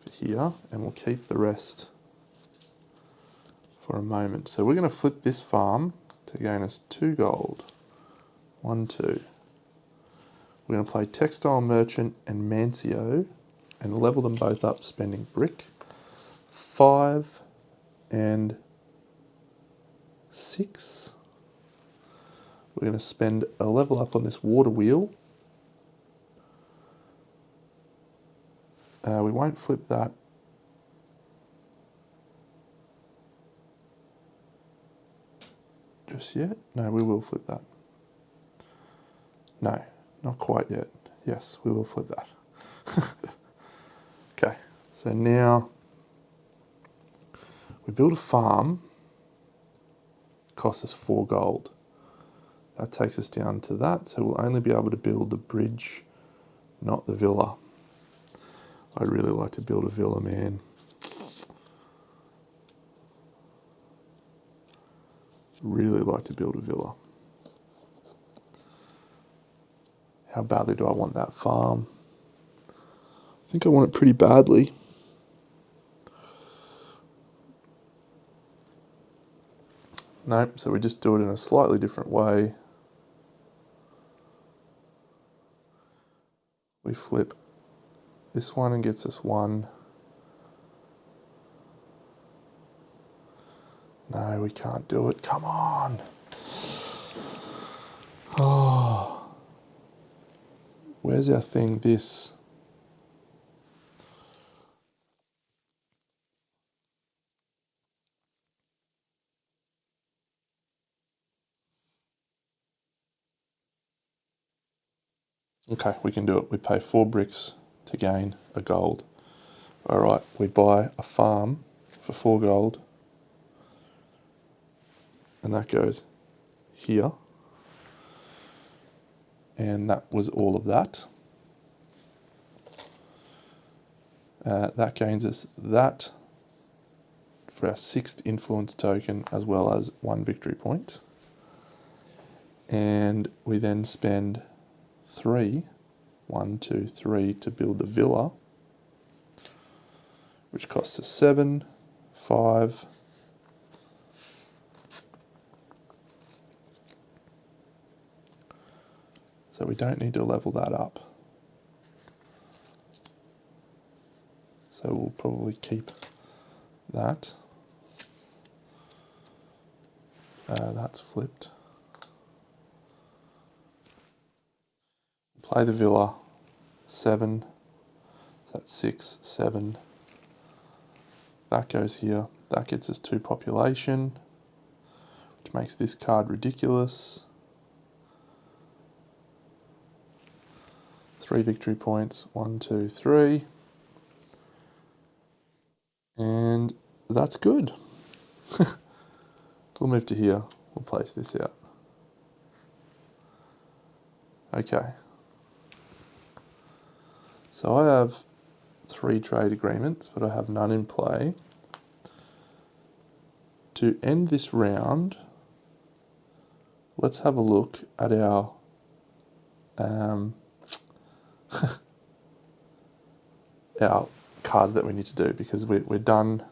for here, and we'll keep the rest for a moment. So we're going to flip this farm to gain us 2 gold. 1, 2. We're going to play Textile Merchant and Mancio and level them both up spending brick. 5 and 6. We're going to spend a level up on this water wheel. We won't flip that. Just yet? No, we will flip that. No, not quite yet. Yes, we will flip that. Okay, so now we build a farm. Costs us 4 gold. That takes us down to that, so we'll only be able to build the bridge, not the villa. I'd really like to build a villa, man. Really like to build a villa. How badly do I want that farm? I think I want it pretty badly. Nope, so we just do it in a slightly different way. We flip this one and gets us 1. No, we can't do it. Come on. Oh. Where's our thing? This. Okay, we can do it. We pay 4 bricks to gain a gold. All right, we buy a farm for 4 gold. And that goes here. And that was all of that. That gains us that for our 6th influence token, as well as 1 victory point. And we then spend 3, 1, 2, 3 to build the villa, which costs us 7, 5. So we don't need to level that up. So we'll probably keep that. That's flipped. Play the villa, 7. So that's 6, 7. That goes here. That gets us 2 population, which makes this card ridiculous. 3 victory points, 1, 2, 3. And that's good. We'll move to here. We'll place this out. Okay. So I have 3 trade agreements, but I have none in play. To end this round, let's have a look at our our cards that we need to do, because we're done.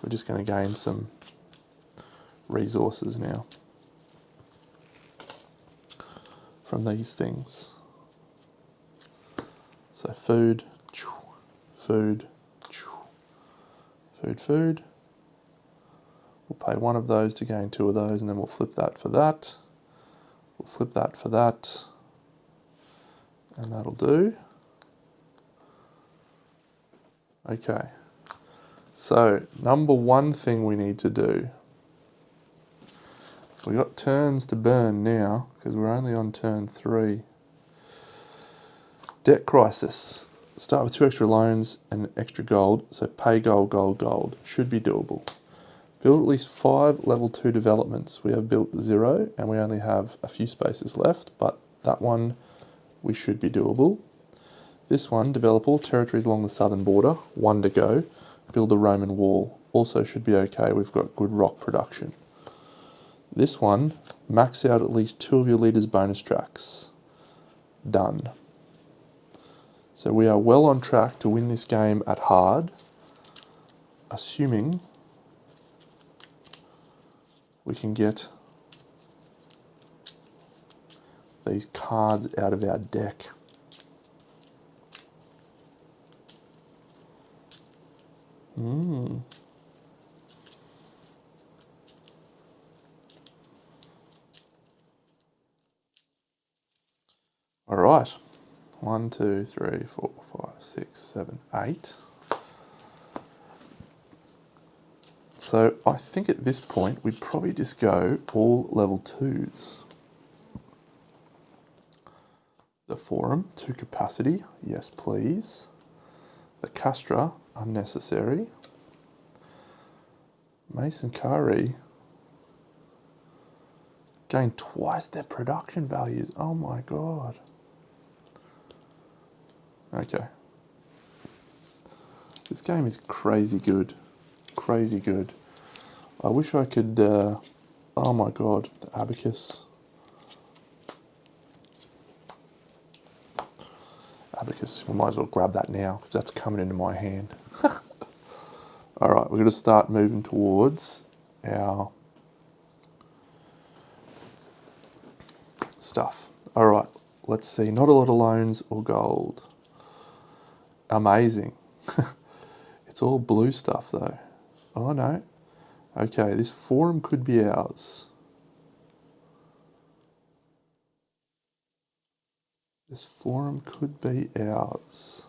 We're just going to gain some resources now from these things. So food, food, food, food. We'll pay 1 of those to gain 2 of those, and then we'll flip that for that. We'll flip that for that, and that'll do. Okay, so number 1 thing we need to do. We've got turns to burn now, because we're only on turn 3. Debt crisis. Start with 2 extra loans and extra gold, so pay gold, gold, gold. Should be doable. Build at least 5 level 2 developments. We have built 0, and we only have a few spaces left, but that one we should be doable. This one, develop all territories along the southern border, 1 to go. Build a Roman wall, also should be okay, we've got good rock production. This one, max out at least 2 of your leaders' bonus tracks. Done. So we are well on track to win this game at hard, assuming we can get these cards out of our deck. All right, 1, 2, 3, 4, 5, 6, 7, 8. So I think at this point we'd probably just go all level 2s. The Forum, 2 capacity, yes please. The Castra, unnecessary. Mason Kari, gain twice their production values, oh my god. Okay. This game is crazy good. Crazy good. I wish I could... oh my god, the abacus. Abacus, we might as well grab that now, because that's coming into my hand. Alright, we're going to start moving towards our stuff. Alright, let's see. Not a lot of loans or gold. Amazing. It's all blue stuff though. Oh no. Okay, this forum could be ours. This forum could be ours.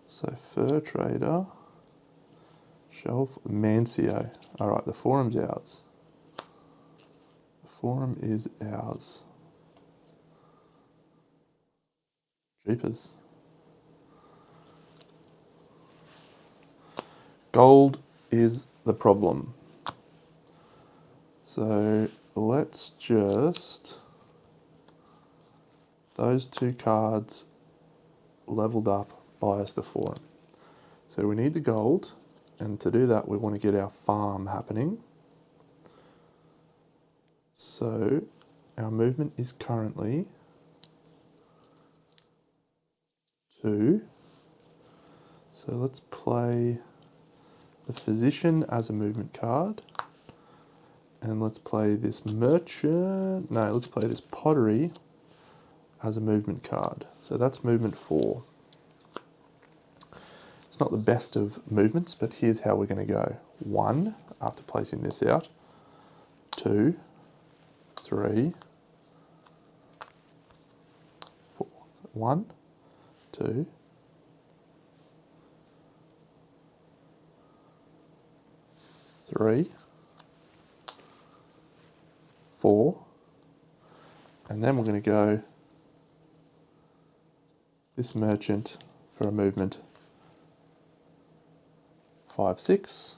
So fur trader, shelf, Mancio. All right, the forum's ours. The forum is ours. Jeepers. Gold is the problem. So let's just, those two cards leveled up buy us the forum. So we need the gold, and to do that we want to get our farm happening. So our movement is currently 2. So let's play the physician as a movement card. And let's play this merchant, no, let's play this pottery as a movement card. So that's movement 4. It's not the best of movements, but here's how we're going to go. 1, after placing this out. 2, 3, 4. 1, 2, 3, 4, and then we're going to go this merchant for a movement 5, 6,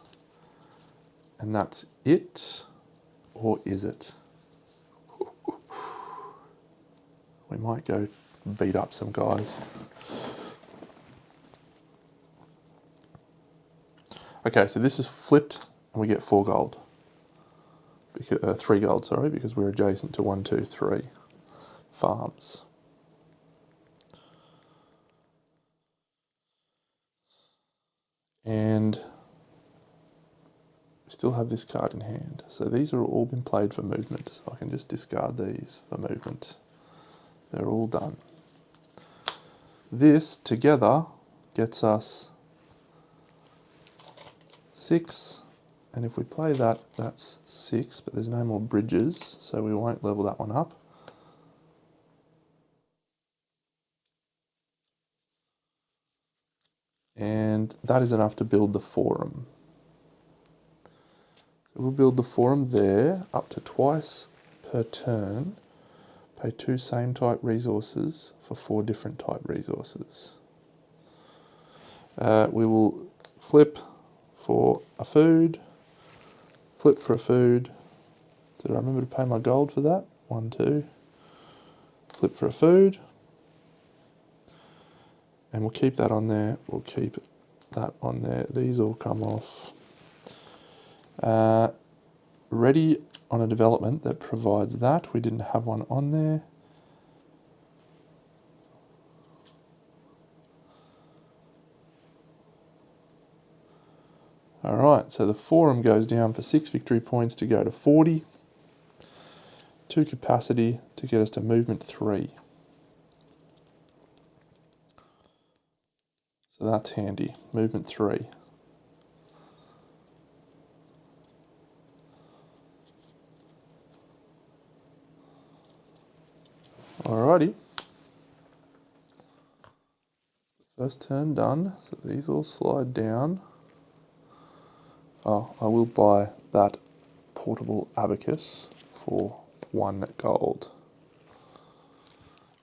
and that's it, or is it? We might go beat up some guys. Okay, so this is flipped and we get 4 gold. 3 gold, sorry, because we're adjacent to 1, 2, 3 farms. And we still have this card in hand. So these are all been played for movement, so I can just discard these for movement. They're all done. This together gets us 6, and if we play that, that's 6, but there's no more bridges, so we won't level that one up. And that is enough to build the forum. So we'll build the forum there, up to twice per turn, pay 2 same type resources for 4 different type resources. We will flip for a food, flip for a food. Did I remember to pay my gold for that? 1, 2. Flip for a food. And we'll keep that on there. We'll keep that on there. These all come off. Ready on a development that provides that. We didn't have one on there. Alright, so the forum goes down for 6 victory points to go to 40. 2 capacity to get us to movement 3. So that's handy. Movement 3. Alrighty. First turn done. So these all slide down. Oh, I will buy that portable abacus for 1 gold.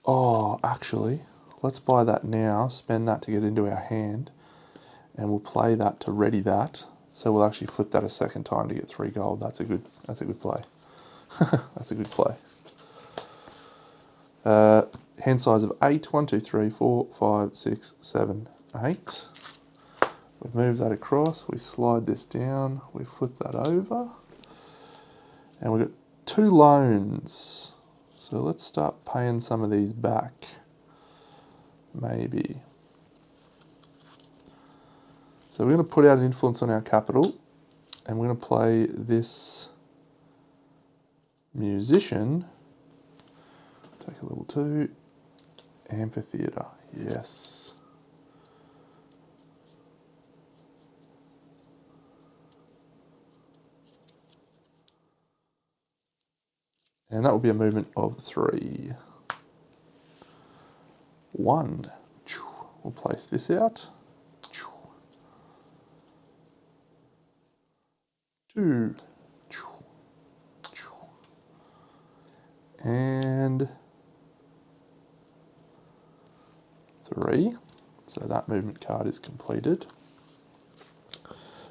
Oh, actually, let's buy that now, spend that to get into our hand, and we'll play that to ready that. So we'll actually flip that a second time to get 3 gold. That's a good play. That's a good play. Hand size of 8. 1, 2, 3, 4, 5, 6, 7, 8. We move that across, we slide this down, we flip that over, and we've got 2 loans. So let's start paying some of these back, maybe. So we're going to put out an influence on our capital, and we're going to play this musician. Take a level 2, amphitheatre, yes. And that will be a movement of 3. 1. We'll place this out. 2. And 3. So that movement card is completed.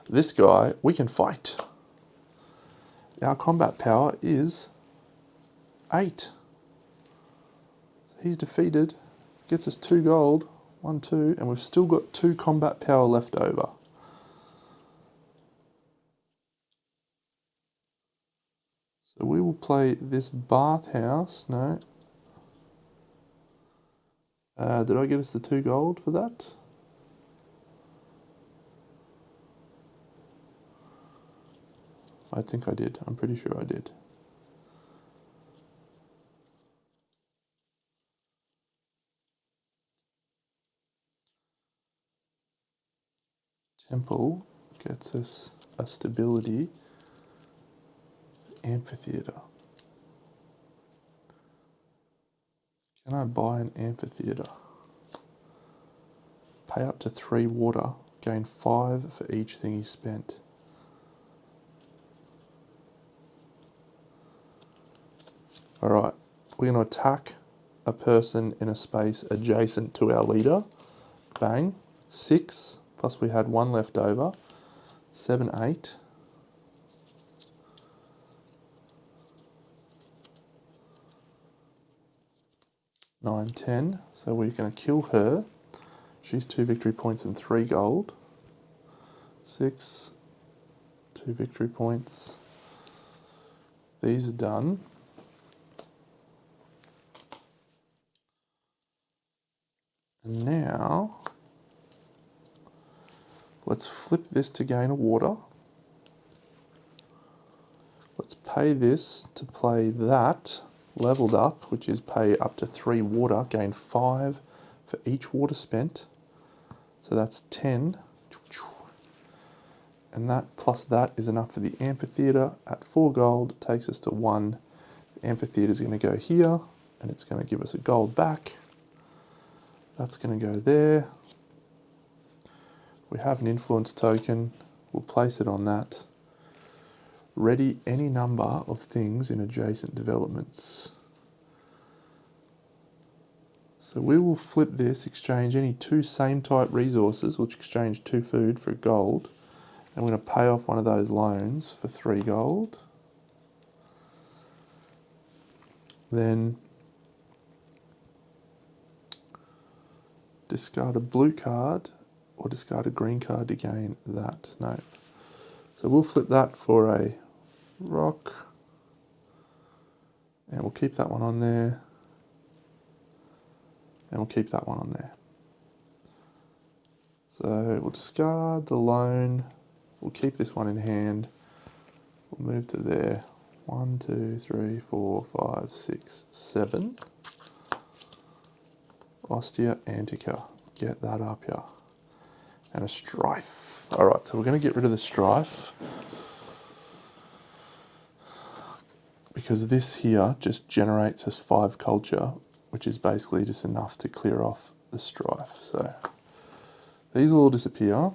This guy, we can fight. Our combat power is 8. He's defeated, gets us 2 gold, 1, 2, and we've still got 2 combat power left over. So we will play this bathhouse. No. Did I get us the 2 gold for that? I think I did. I'm pretty sure I did. Temple gets us a stability amphitheatre. Can I buy an amphitheatre? Pay up to 3 water, gain 5 for each thing he spent. Alright, we're going to attack a person in a space adjacent to our leader. Bang. 6, plus we had 1 left over. 7, 8. 9, 10. So we're going to kill her. She's 2 victory points and 3 gold. 6, 2 victory points. These are done. And now, let's flip this to gain a water. Let's pay this to play that leveled up, which is pay up to 3 water, gain 5 for each water spent. So that's 10. And that plus that is enough for the amphitheatre. At 4 gold, takes us to 1. The amphitheatre is going to go here, and it's going to give us a gold back. That's going to go there. We have an influence token. We'll place it on that. Ready any number of things in adjacent developments. So we will flip this, exchange any 2 same type resources, which exchange 2 food for gold. And we're going to pay off one of those loans for 3 gold. Then discard a blue card or discard a green card to gain that. No. So we'll flip that for a rock. And we'll keep that one on there. And we'll keep that one on there. So we'll discard the loan. We'll keep this one in hand. We'll move to there. 1, 2, 3, 4, 5, 6, 7. Ostia Antica. Get that up here. And a strife. Alright, so we're going to get rid of the strife. Because this here just generates us 5 culture, which is basically just enough to clear off the strife. So these will all disappear.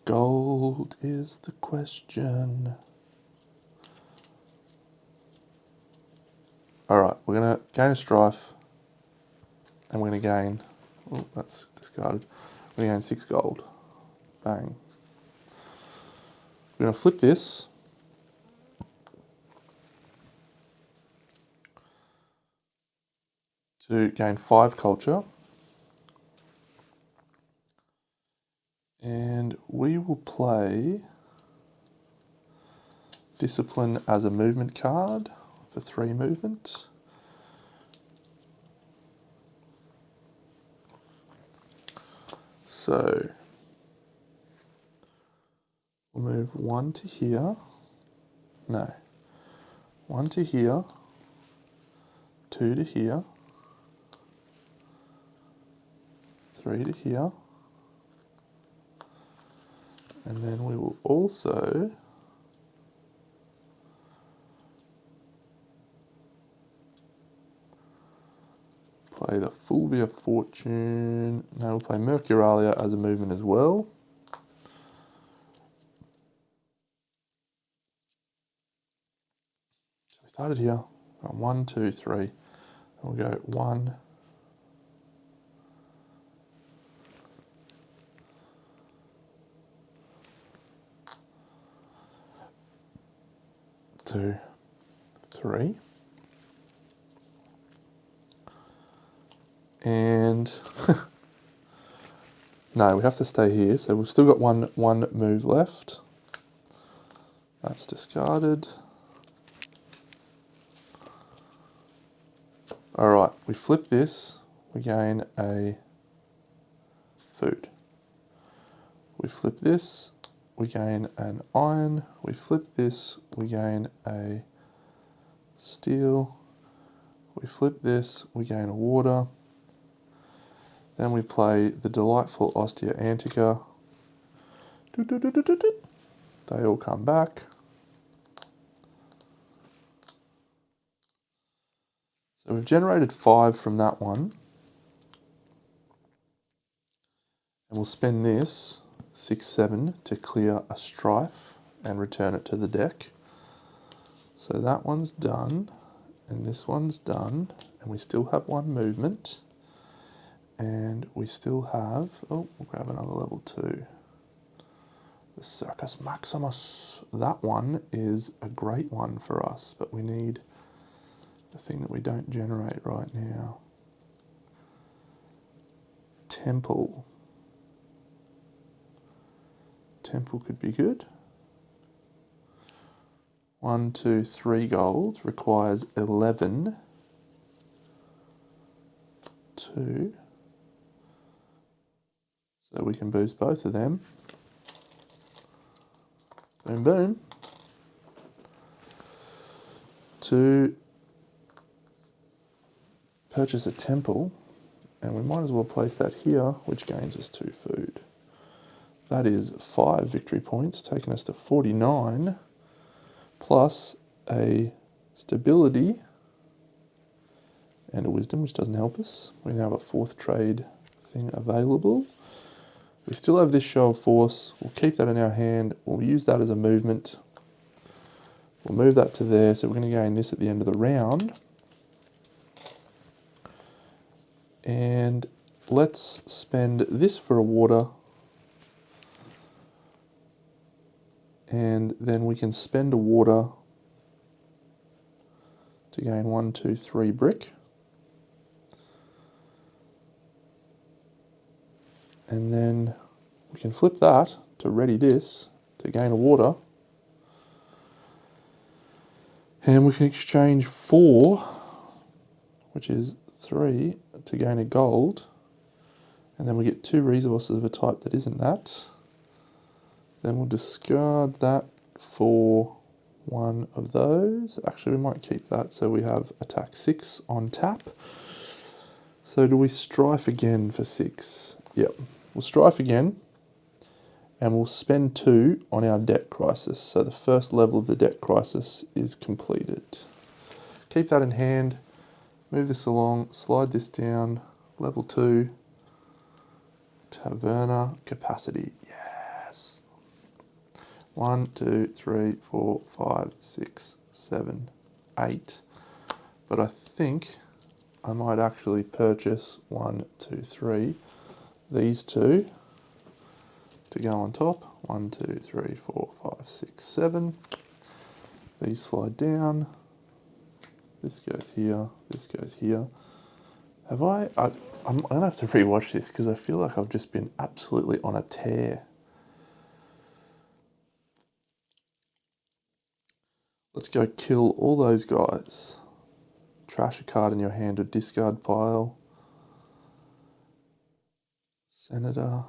Gold is the question. Alright, we're going to gain a strife, and we're going to gain, oh, that's discarded, we're going to gain 6 gold. Bang. We're going to flip this. to gain 5 culture. And we will play discipline as a movement card for 3 movement. So we'll move 1 to here. No. 1 to here. 2 to here. 3 to here. And then we will also play the Fulvia Fortune. No, we'll play Mercuralia as a movement as well. So we started here. 1, 2, 3. And we'll go 1, 2, 3. And no, we have to stay here. So we've still got one move left. That's discarded. All right, we flip this. We gain a food. We flip this. We gain an iron. We flip this. We gain a steel. We flip this. We gain a water. Then we play the delightful Ostia Antica. They all come back. So we've generated 5 from that one. And we'll spend this 6, 7 to clear a strife and return it to the deck. So that one's done, and this one's done, and we still have 1 movement. And we still have, oh, we'll grab another level 2. The Circus Maximus. That one is a great one for us, but we need the thing that we don't generate right now. Temple. Temple could be good. 1, 2, 3 gold. Requires 11. 2. So we can boost both of them. Boom, boom. To purchase a temple, and we might as well place that here, which gains us 2 food. That is 5 victory points, taking us to 49, plus a stability and a wisdom, which doesn't help us. We now have a 4th trade thing available. We still have this show of force. We'll keep that in our hand. We'll use that as a movement. We'll move that to there. So we're going to gain this at the end of the round. And let's spend this for a water. And then we can spend a water to gain 1, 2, 3 brick. And then we can flip that to ready this to gain a water. And we can exchange 4, which is 3, to gain a gold. And then we get 2 resources of a type that isn't that. Then we'll discard that for 1 of those. Actually, we might keep that so we have attack 6 on tap. So do we strife again for 6? Yep. We'll strife again, and we'll spend 2 on our debt crisis. So the first level of the debt crisis is completed. Keep that in hand, move this along, slide this down, level 2, Taverna capacity, yes. 1, 2, 3, 4, 5, 6, 7, 8. But I think I might actually purchase 1, 2, 3. These 2 to go on top. 1, 2, 3, 4, 5, 6, 7. These slide down. This goes here. This goes here. I'm going to have to rewatch this because I feel like I've just been absolutely on a tear. Let's go kill all those guys. Trash a card in your hand or discard pile. Senator.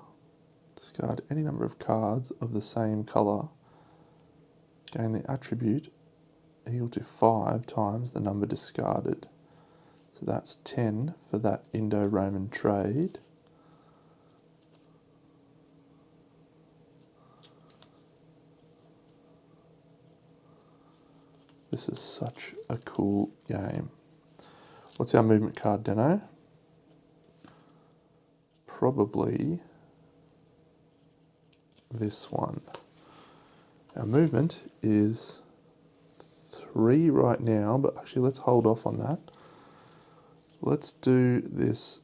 Discard any number of cards of the same colour. Gain the attribute equal to 5 times the number discarded. So that's 10 for that Indo-Roman trade. This is such a cool game. What's our movement card, Deno? Probably this one. Our movement is 3 right now, but actually let's hold off on that. Let's do this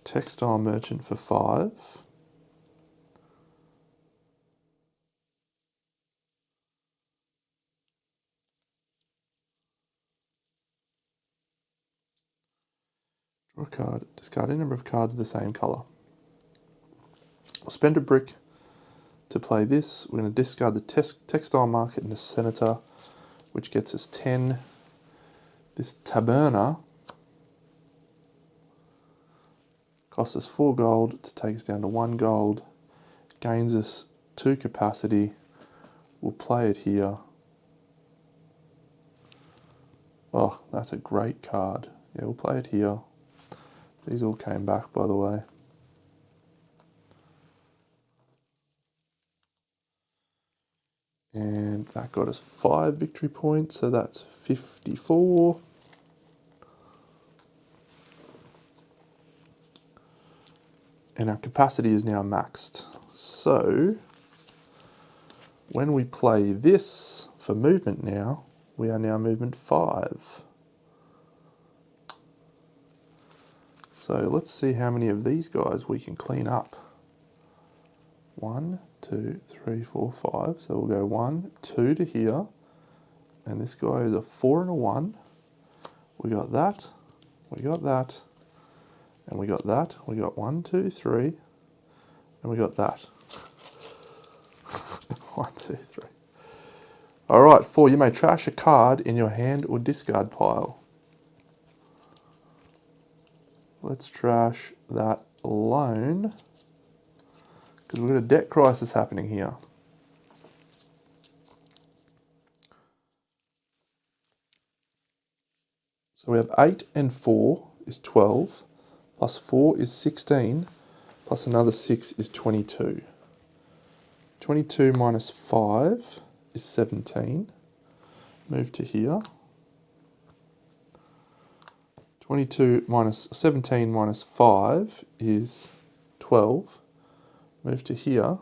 textile merchant for 5. Draw a card, discard any number of cards of the same colour. We'll spend a brick to play this. We're going to discard the textile market and the senator, which gets us 10. This taberna costs us 4 gold to take us down to 1 gold. Gains us 2 capacity. We'll play it here. Oh, that's a great card. Yeah, we'll play it here. These all came back, by the way. And that got us 5 victory points, so that's 54. And our capacity is now maxed. So, when we play this for movement now, we are now movement 5. So let's see how many of these guys we can clean up. 1, 2, 3, 4, 5. So we'll go 1, 2 to here. And this guy is a 4 and a 1. We got that. We got that. And we got that. We got 1, 2, 3. And we got that. 1, 2, 3. All right, 4. You may trash a card in your hand or discard pile. Let's trash that loan, because we've got a debt crisis happening here. So we have 8 and 4 is 12, plus 4 is 16, plus another 6 is 22. 22 minus 5 is 17. Move to here. 17 minus 5 is 12. Move to here.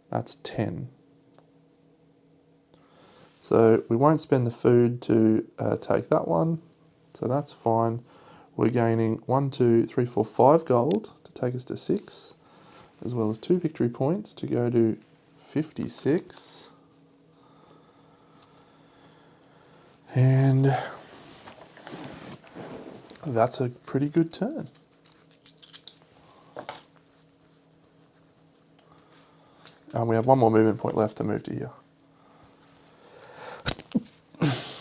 That's 10. So we won't spend the food to take that one. So that's fine. We're gaining 1, 2, 3, 4, 5 gold to take us to 6, as well as 2 victory points to go to 56. And that's a pretty good turn. And we have 1 more movement point left to move to here.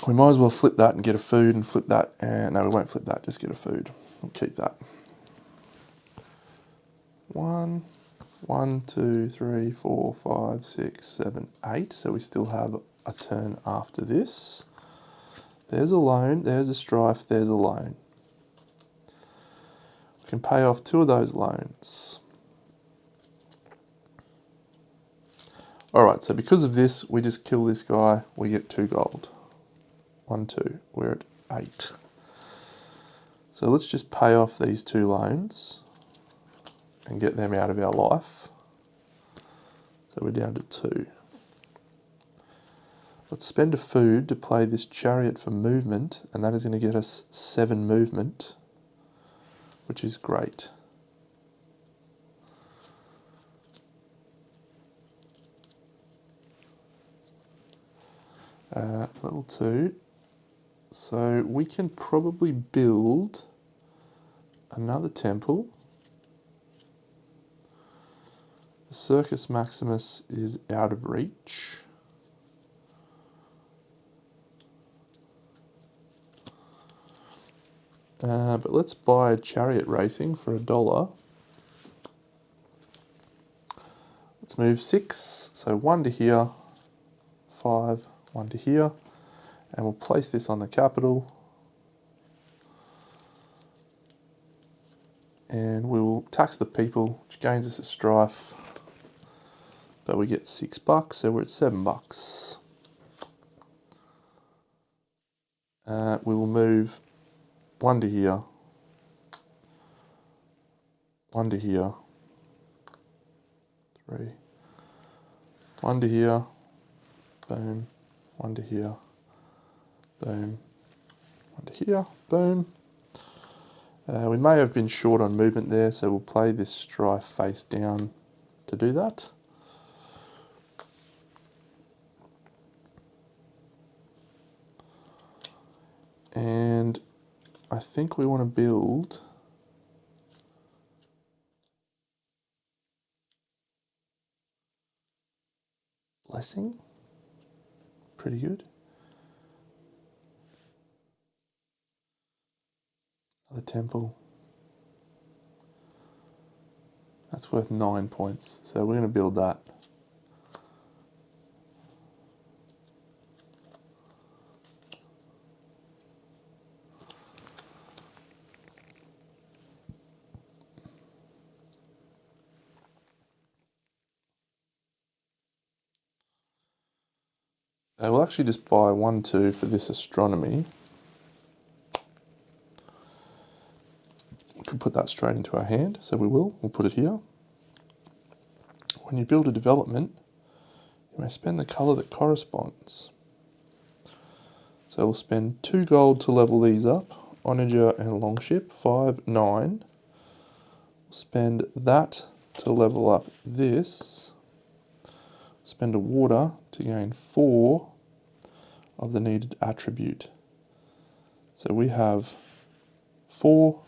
We might as well flip that and get a food and flip that. And no, we won't flip that, just get a food. We'll keep that. 1, 2, 3, 4, 5, 6, 7, 8. So we still have a turn after this. There's a loan, there's a strife, there's a loan. We can pay off 2 of those loans. Alright, so because of this, we just kill this guy, we get 2 gold. 1, 2, we're at 8. So let's just pay off these 2 loans and get them out of our life. So we're down to 2. Let's spend a food to play this chariot for movement, and that is going to get us 7 movement, which is great. Level 2. So we can probably build another temple. The Circus Maximus is out of reach. But let's buy chariot racing for $1. Let's move 6, so 1 to here, 5, 1 to here, and we'll place this on the capital. And we will tax the people, which gains us a strife, but we get $6, so we're at $7. We will move 1 to here, 1 to here, 3, 1 to here, boom, 1 to here, boom, 1 to here, boom. We may have been short on movement there, so we'll play this strife face down to do that. And I think we want to build blessing. Pretty good. Another temple. That's worth 9 points, so we're going to build that. We'll actually just buy 1, 2 for this astronomy. We could put that straight into our hand, so we will. We'll put it here. When you build a development, you may spend the colour that corresponds. So we'll spend 2 gold to level these up. Onager and Longship, 5, 9. We'll spend that to level up this. Spend a water to gain 4 of the needed attribute. So we have 4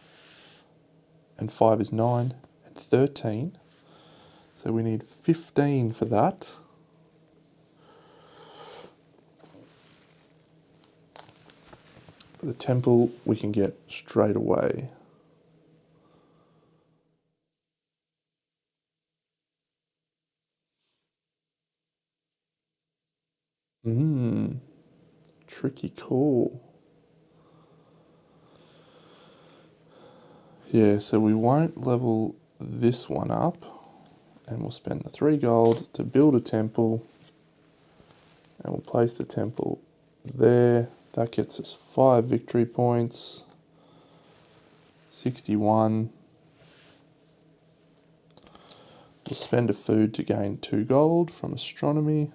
and 5 is 9 and 13. So we need 15 for that. But the temple we can get straight away. Tricky call. Yeah, so we won't level this one up, and we'll spend the 3 gold to build a temple, and we'll place the temple there. That gets us 5 victory points, 61. We'll spend a food to gain 2 gold from astronomy.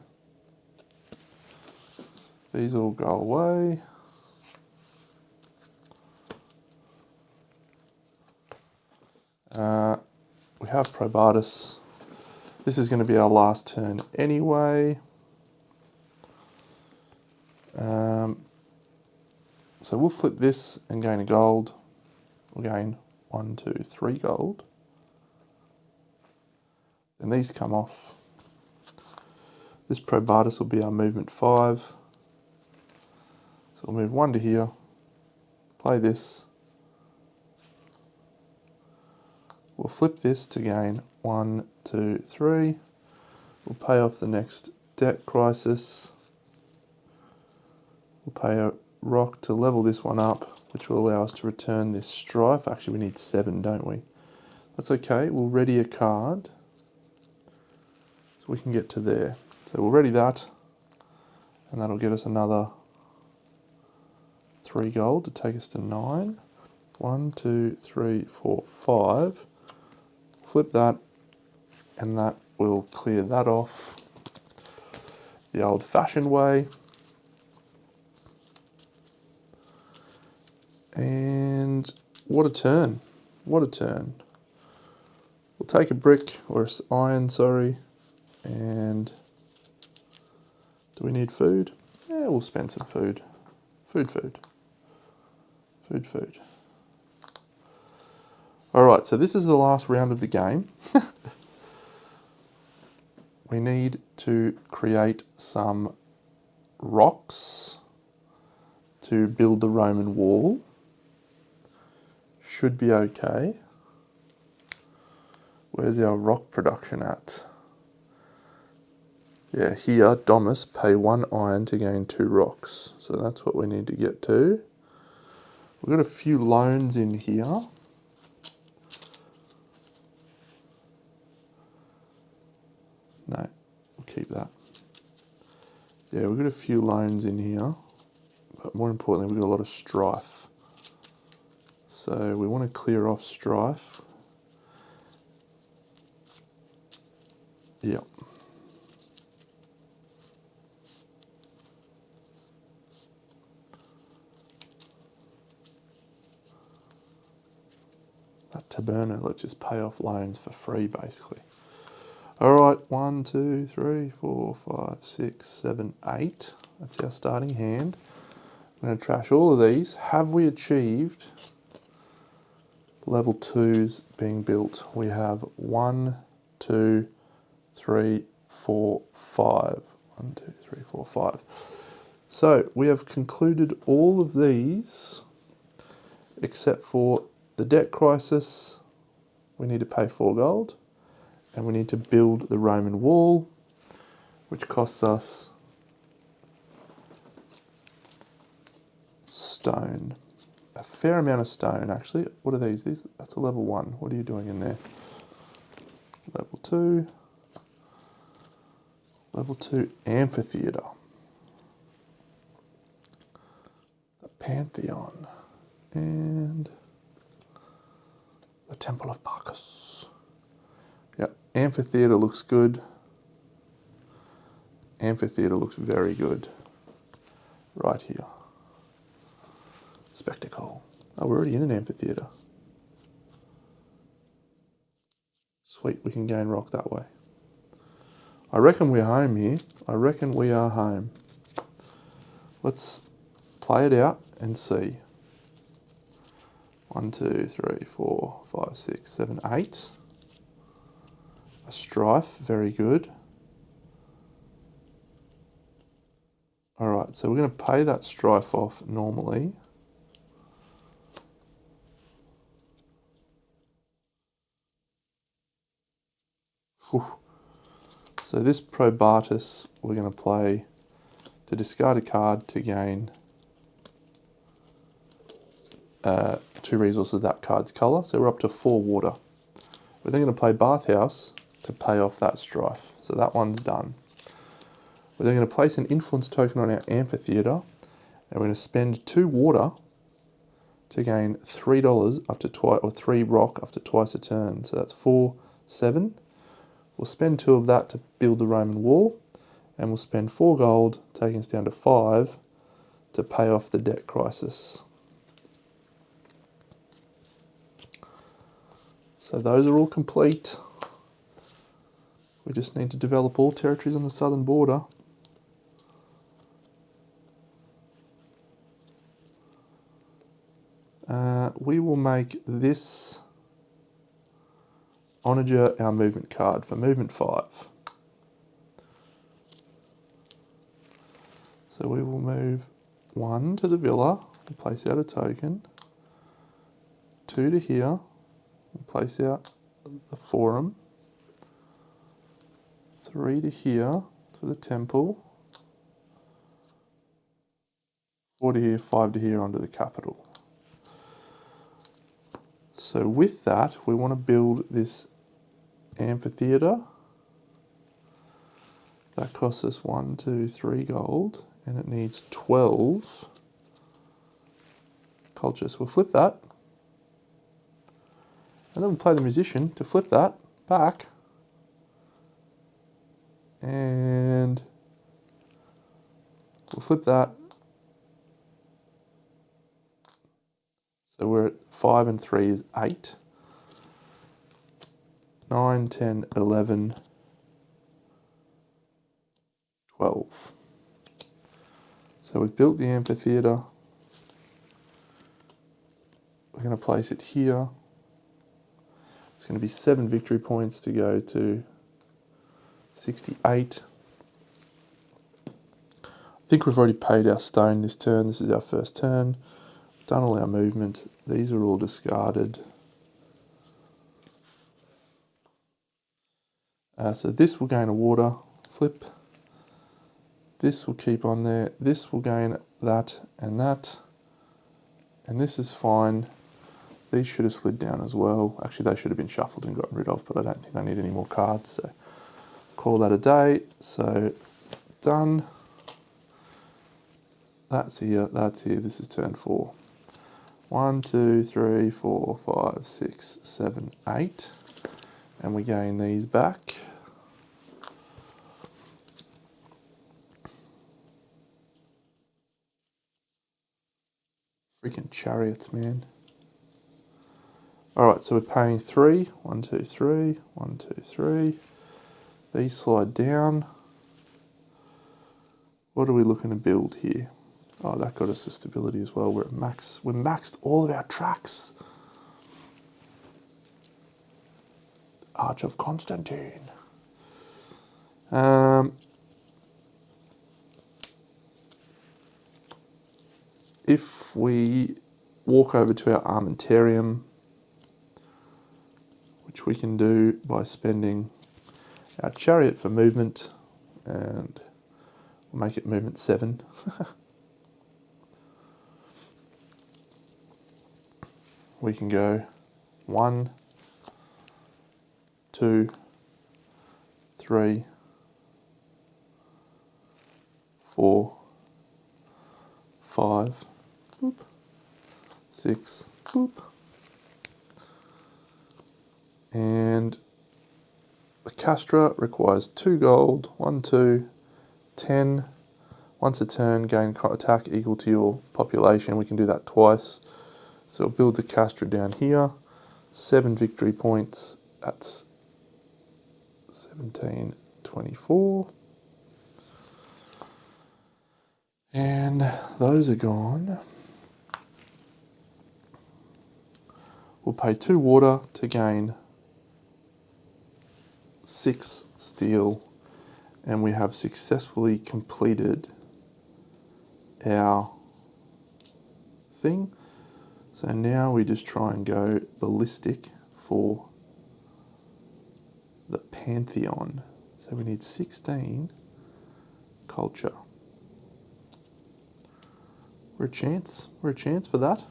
These all go away. We have Probatus. This is going to be our last turn anyway. So we'll flip this and gain a gold. We'll gain 1, 2, 3 gold. And these come off. This Probatus will be our movement 5. So we'll move 1 to here, play this. We'll flip this to gain 1, 2, 3. We'll pay off the next debt crisis. We'll pay a rock to level this one up, which will allow us to return this strife. Actually, we need 7, don't we? That's okay. We'll ready a card so we can get to there. So we'll ready that, and that'll get us another 3 gold to take us to 9. 1, 2, 3, 4, 5. Flip that, and that will clear that off the old-fashioned way. And what a turn. What a turn. We'll take a brick, or iron, sorry, and do we need food? Yeah, we'll spend some food. Food. Food. Alright, so this is the last round of the game. We need to create some rocks to build the Roman wall. Should be okay. Where's our rock production at? Yeah, here, Domus, pay 1 iron to gain 2 rocks. So that's what we need to get to. We've got a few loans in here. No, we'll keep that. Yeah, we've got a few loans in here. But more importantly, we've got a lot of strife. So we want to clear off strife. Yep. That taberna, let's just pay off loans for free, basically. All right, 1, 2, 3, 4, 5, 6, 7, 8. That's our starting hand. I'm going to trash all of these. Have we achieved level 2s being built? We have 1, 2, 3, 4, 5. 1, 2, 3, 4, 5. So we have concluded all of these except for the debt crisis. We need to pay 4 gold, and we need to build the Roman wall, which costs us stone. A fair amount of stone, actually. What are these? That's a level 1. What are you doing in there? Level 2. Level 2 amphitheatre. The Pantheon. And the Temple of Bacchus. Yep, amphitheatre looks good. Amphitheatre looks very good. Right here. Spectacle. Oh, we're already in an amphitheatre. Sweet, we can gain rock that way. I reckon we're home here. I reckon we are home. Let's play it out and see. 1, 2, 3, 4, 5, 6, 7, 8. A strife, very good. Alright, so we're going to pay that strife off normally. Whew. So this probatus we're going to play to discard a card to gain 2 resources of that card's colour. So we're up to 4 water. We're then going to play bathhouse to pay off that strife. So that one's done. We're then going to place an influence token on our amphitheatre, and we're going to spend 2 water to gain $3 up to twice, or 3 rock up to twice a turn. So that's 4, 7. We'll spend 2 of that to build the Roman wall, and we'll spend 4 gold, taking us down to 5, to pay off the debt crisis. So those are all complete. We just need to develop all territories on the southern border. We will make this onager our movement card for movement 5. So we will move 1 to the villa and place out a token, 2 to here and place out the forum, 3 to here to the temple, 4 to here, 5 to here onto the capital. So with that, we want to build this amphitheatre. That costs us 1, 2, 3 gold, and it needs 12 culture. So we'll flip that, and then we'll play the musician to flip that back, and we'll flip that. So we're at 5 and 3 is 8. 9, 10, 11, 12. So we've built the amphitheatre. we're going to place it here. It's going to be 7 victory points to go to 68. I think we've already paid our stone this turn. This is our first turn. Done all our movement. These are all discarded. So this will gain a water. Flip. This will keep on there. This will gain that. And this is fine. These should have slid down as well. Actually, they should have been shuffled and gotten rid of, but I don't think I need any more cards. So call that a day. So done. That's here. This is turn 4. 1, 2, 3, 4, 5, 6, 7, 8. And we gain these back. Freaking chariots, man. Alright, so we're paying 3. 1, 2, 3. 1, 2, 3. These slide down. What are we looking to build here? Oh, that got us a stability as well. We're at max. We're maxed all of our tracks. Arch of Constantine. If we walk over to our armentarium, which we can do by spending our chariot for movement, and we'll make it movement 7. We can go 1, 2, 3, 4, 5, boop, 6, boop. And the Castra requires 2 gold, 1, 2, 10. Once a turn, gain attack equal to your population. We can do that twice. So we'll build the Castra down here. 7 victory points. That's 17, 24. And those are gone. We'll pay 2 water to gain 6 steel, and we have successfully completed our thing. So now we just try and go ballistic for the Pantheon. So we need 16 culture. We're a chance for that.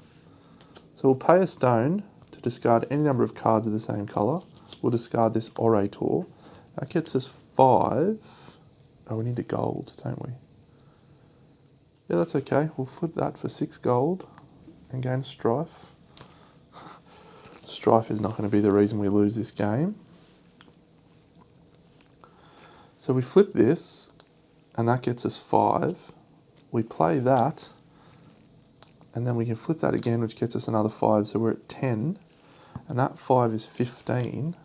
So we'll pay a stone to discard any number of cards of the same colour. We'll discard this Orator. That gets us 5. Oh, we need the gold, don't we? Yeah, that's okay. We'll flip that for 6 gold and gain Strife. Strife is not going to be the reason we lose this game. So we flip this, and that gets us 5. We play that, and then we can flip that again, which gets us another 5. So we're at 10, and that 5 is 15.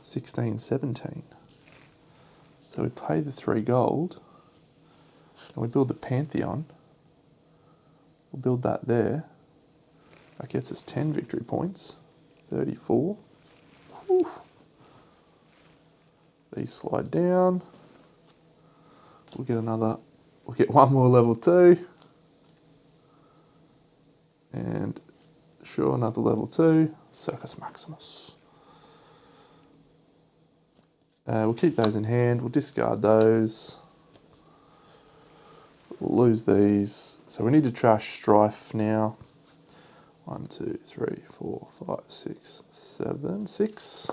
16, 17. So we pay the 3 gold, and we build the Pantheon. We'll build that there. That gets us 10 victory points. 34. Whew. These slide down. We'll get one more level 2. And sure, another level 2. Circus Maximus. We'll keep those in hand. We'll discard those. We'll lose these. So we need to trash Strife now. 1, 2, 3, 4, 5, 6, 7, 6.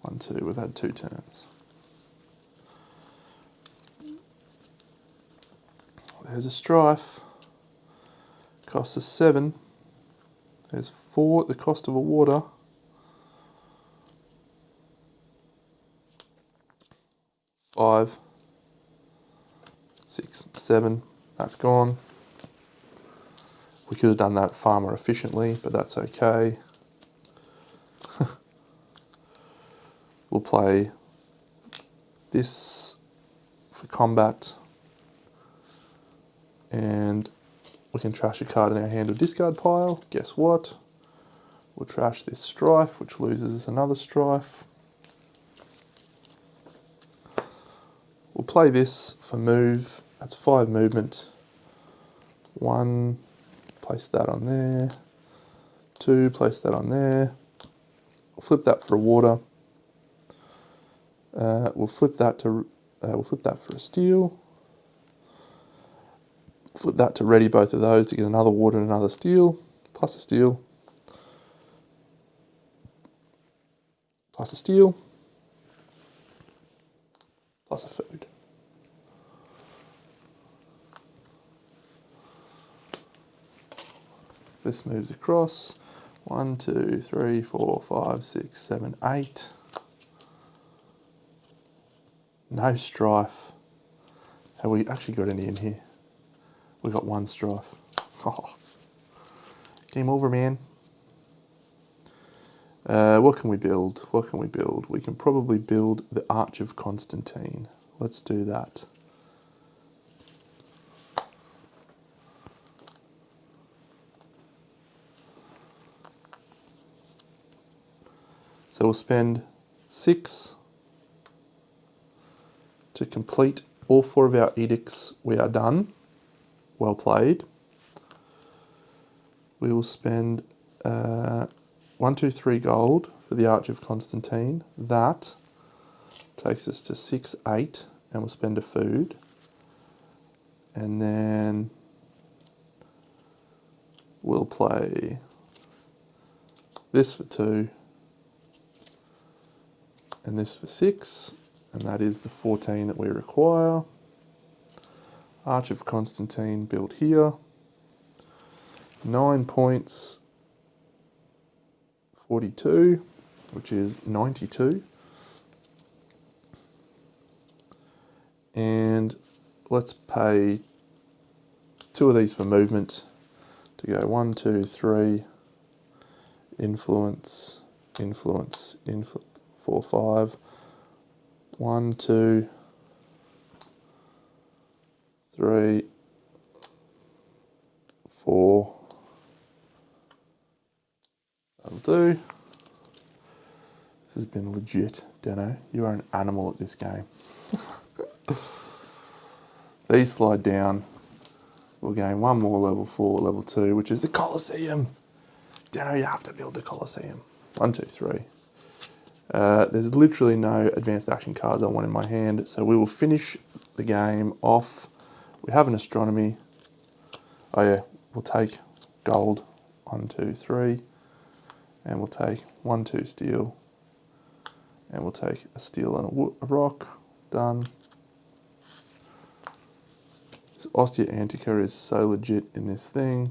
1, 2, we've had 2 turns. There's a Strife. Costs us 7. There's 4 at the cost of a water. 5, 6, 7. That's gone. We could have done that far more efficiently, but that's okay. We'll play this for combat, and we can trash a card in our hand or discard pile. Guess what? We'll trash this strife, which loses us another strife. We'll play this for move. That's 5 movement. 1, place that on there. 2, place that on there. We'll flip that for a water. We'll flip that for a steel. Flip that to ready both of those to get another water and another steel, plus a steel, plus a steel, plus a food. This moves across. 1, 2, 3, 4, 5, 6, 7, 8. No strife. Have we actually got any in here? We got 1 strife. Oh. Game over, man. What can we build? What can we build? We can probably build the Arch of Constantine. Let's do that. So we'll spend 6 to complete all 4 of our edicts. We are done. Well played. We will spend 1, 2, 3 gold for the Arch of Constantine. That takes us to 6, 8, and we'll spend a food. And then we'll play this for 2, and this for 6, and that is the 14 that we require. Arch of Constantine built here. 9 points, 42, which is 92. And let's pay 2 of these for movement to go 1, 2, 3, influence, influence, influence, 4, 5, 1, 2, 3, 4. That'll do. This has been legit, Deno. You are an animal at this game. These slide down. We'll gain 1 more level 4, level 2, which is the Colosseum. Deno, you have to build the Colosseum. 1, 2, 3. There's literally no advanced action cards I want in my hand, so we will finish the game off. We have an astronomy. Oh yeah, we'll take gold. 1, 2, 3. And we'll take 1, 2 steel. And we'll take a steel and a rock. Done. This Ostia Antica is so legit in this thing.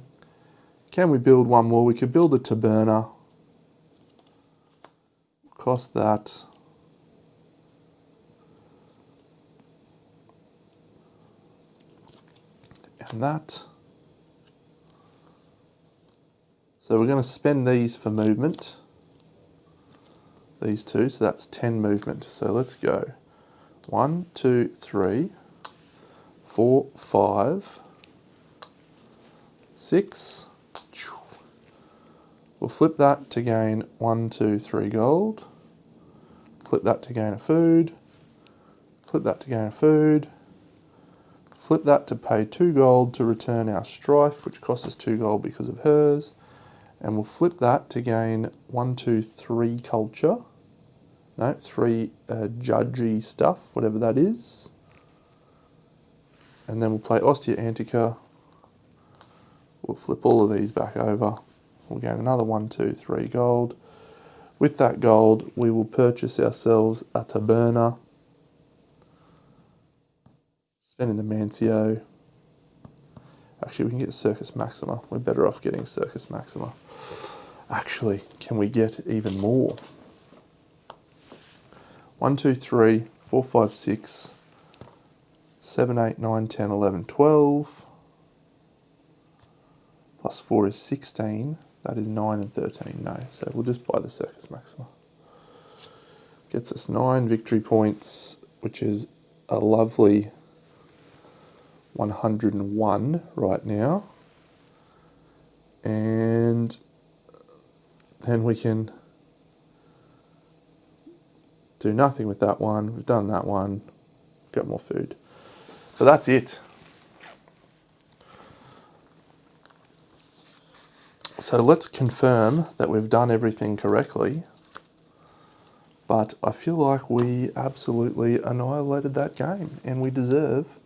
Can we build 1 more? We could build a Taberna. Cost that. And that. So we're going to spend these for movement. These 2, so that's 10 movement. So let's go. 1, 2, 3, 4, 5, 6. We'll flip that to gain 1, 2, 3 gold. Flip that to gain a food. Flip that to gain a food. Flip that to pay 2 gold to return our strife, which costs us 2 gold because of hers. And we'll flip that to gain 1, 2, 3 culture. No, 3 judgy stuff, whatever that is. And then we'll play Ostia Antica. We'll flip all of these back over. We'll gain another 1, 2, 3 gold. With that gold, we will purchase ourselves a Taberna. Spending the Mancio. Actually, we can get Circus Maxima. We're better off getting Circus Maxima. Actually, can we get even more? 1, 2, 3, 4, 5, 6, 7, 8, 9, 10, 11, 12. Plus 4 is 16. That is 9 and 13. No, so we'll just buy the Circus Maxima. Gets us 9 victory points, which is a lovely 101 right now. And then we can do nothing with that one. We've done that one. Got more food. So that's it. So let's confirm that we've done everything correctly. But I feel like we absolutely annihilated that game and we deserve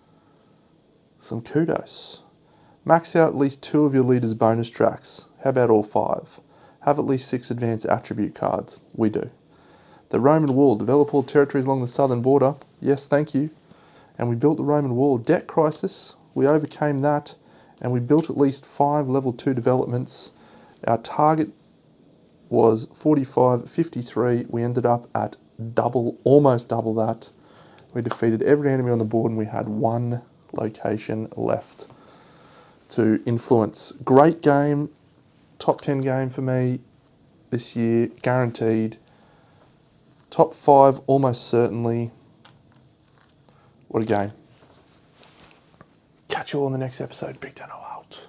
some kudos. Max out at least 2 of your leader's bonus tracks. How about all 5? Have at least 6 advanced attribute cards. We do. The Roman wall. Develop all territories along the southern border. Yes, thank you. And we built the Roman wall. Debt crisis. We overcame that. And we built at least 5 level 2 developments. Our target was 45, 53. We ended up at double, almost double that. We defeated every enemy on the board and we had 1 location left to influence. Great game. Top 10 game for me this year, guaranteed. Top 5 almost certainly. What a game. Catch you all in the next episode. Big Deno out.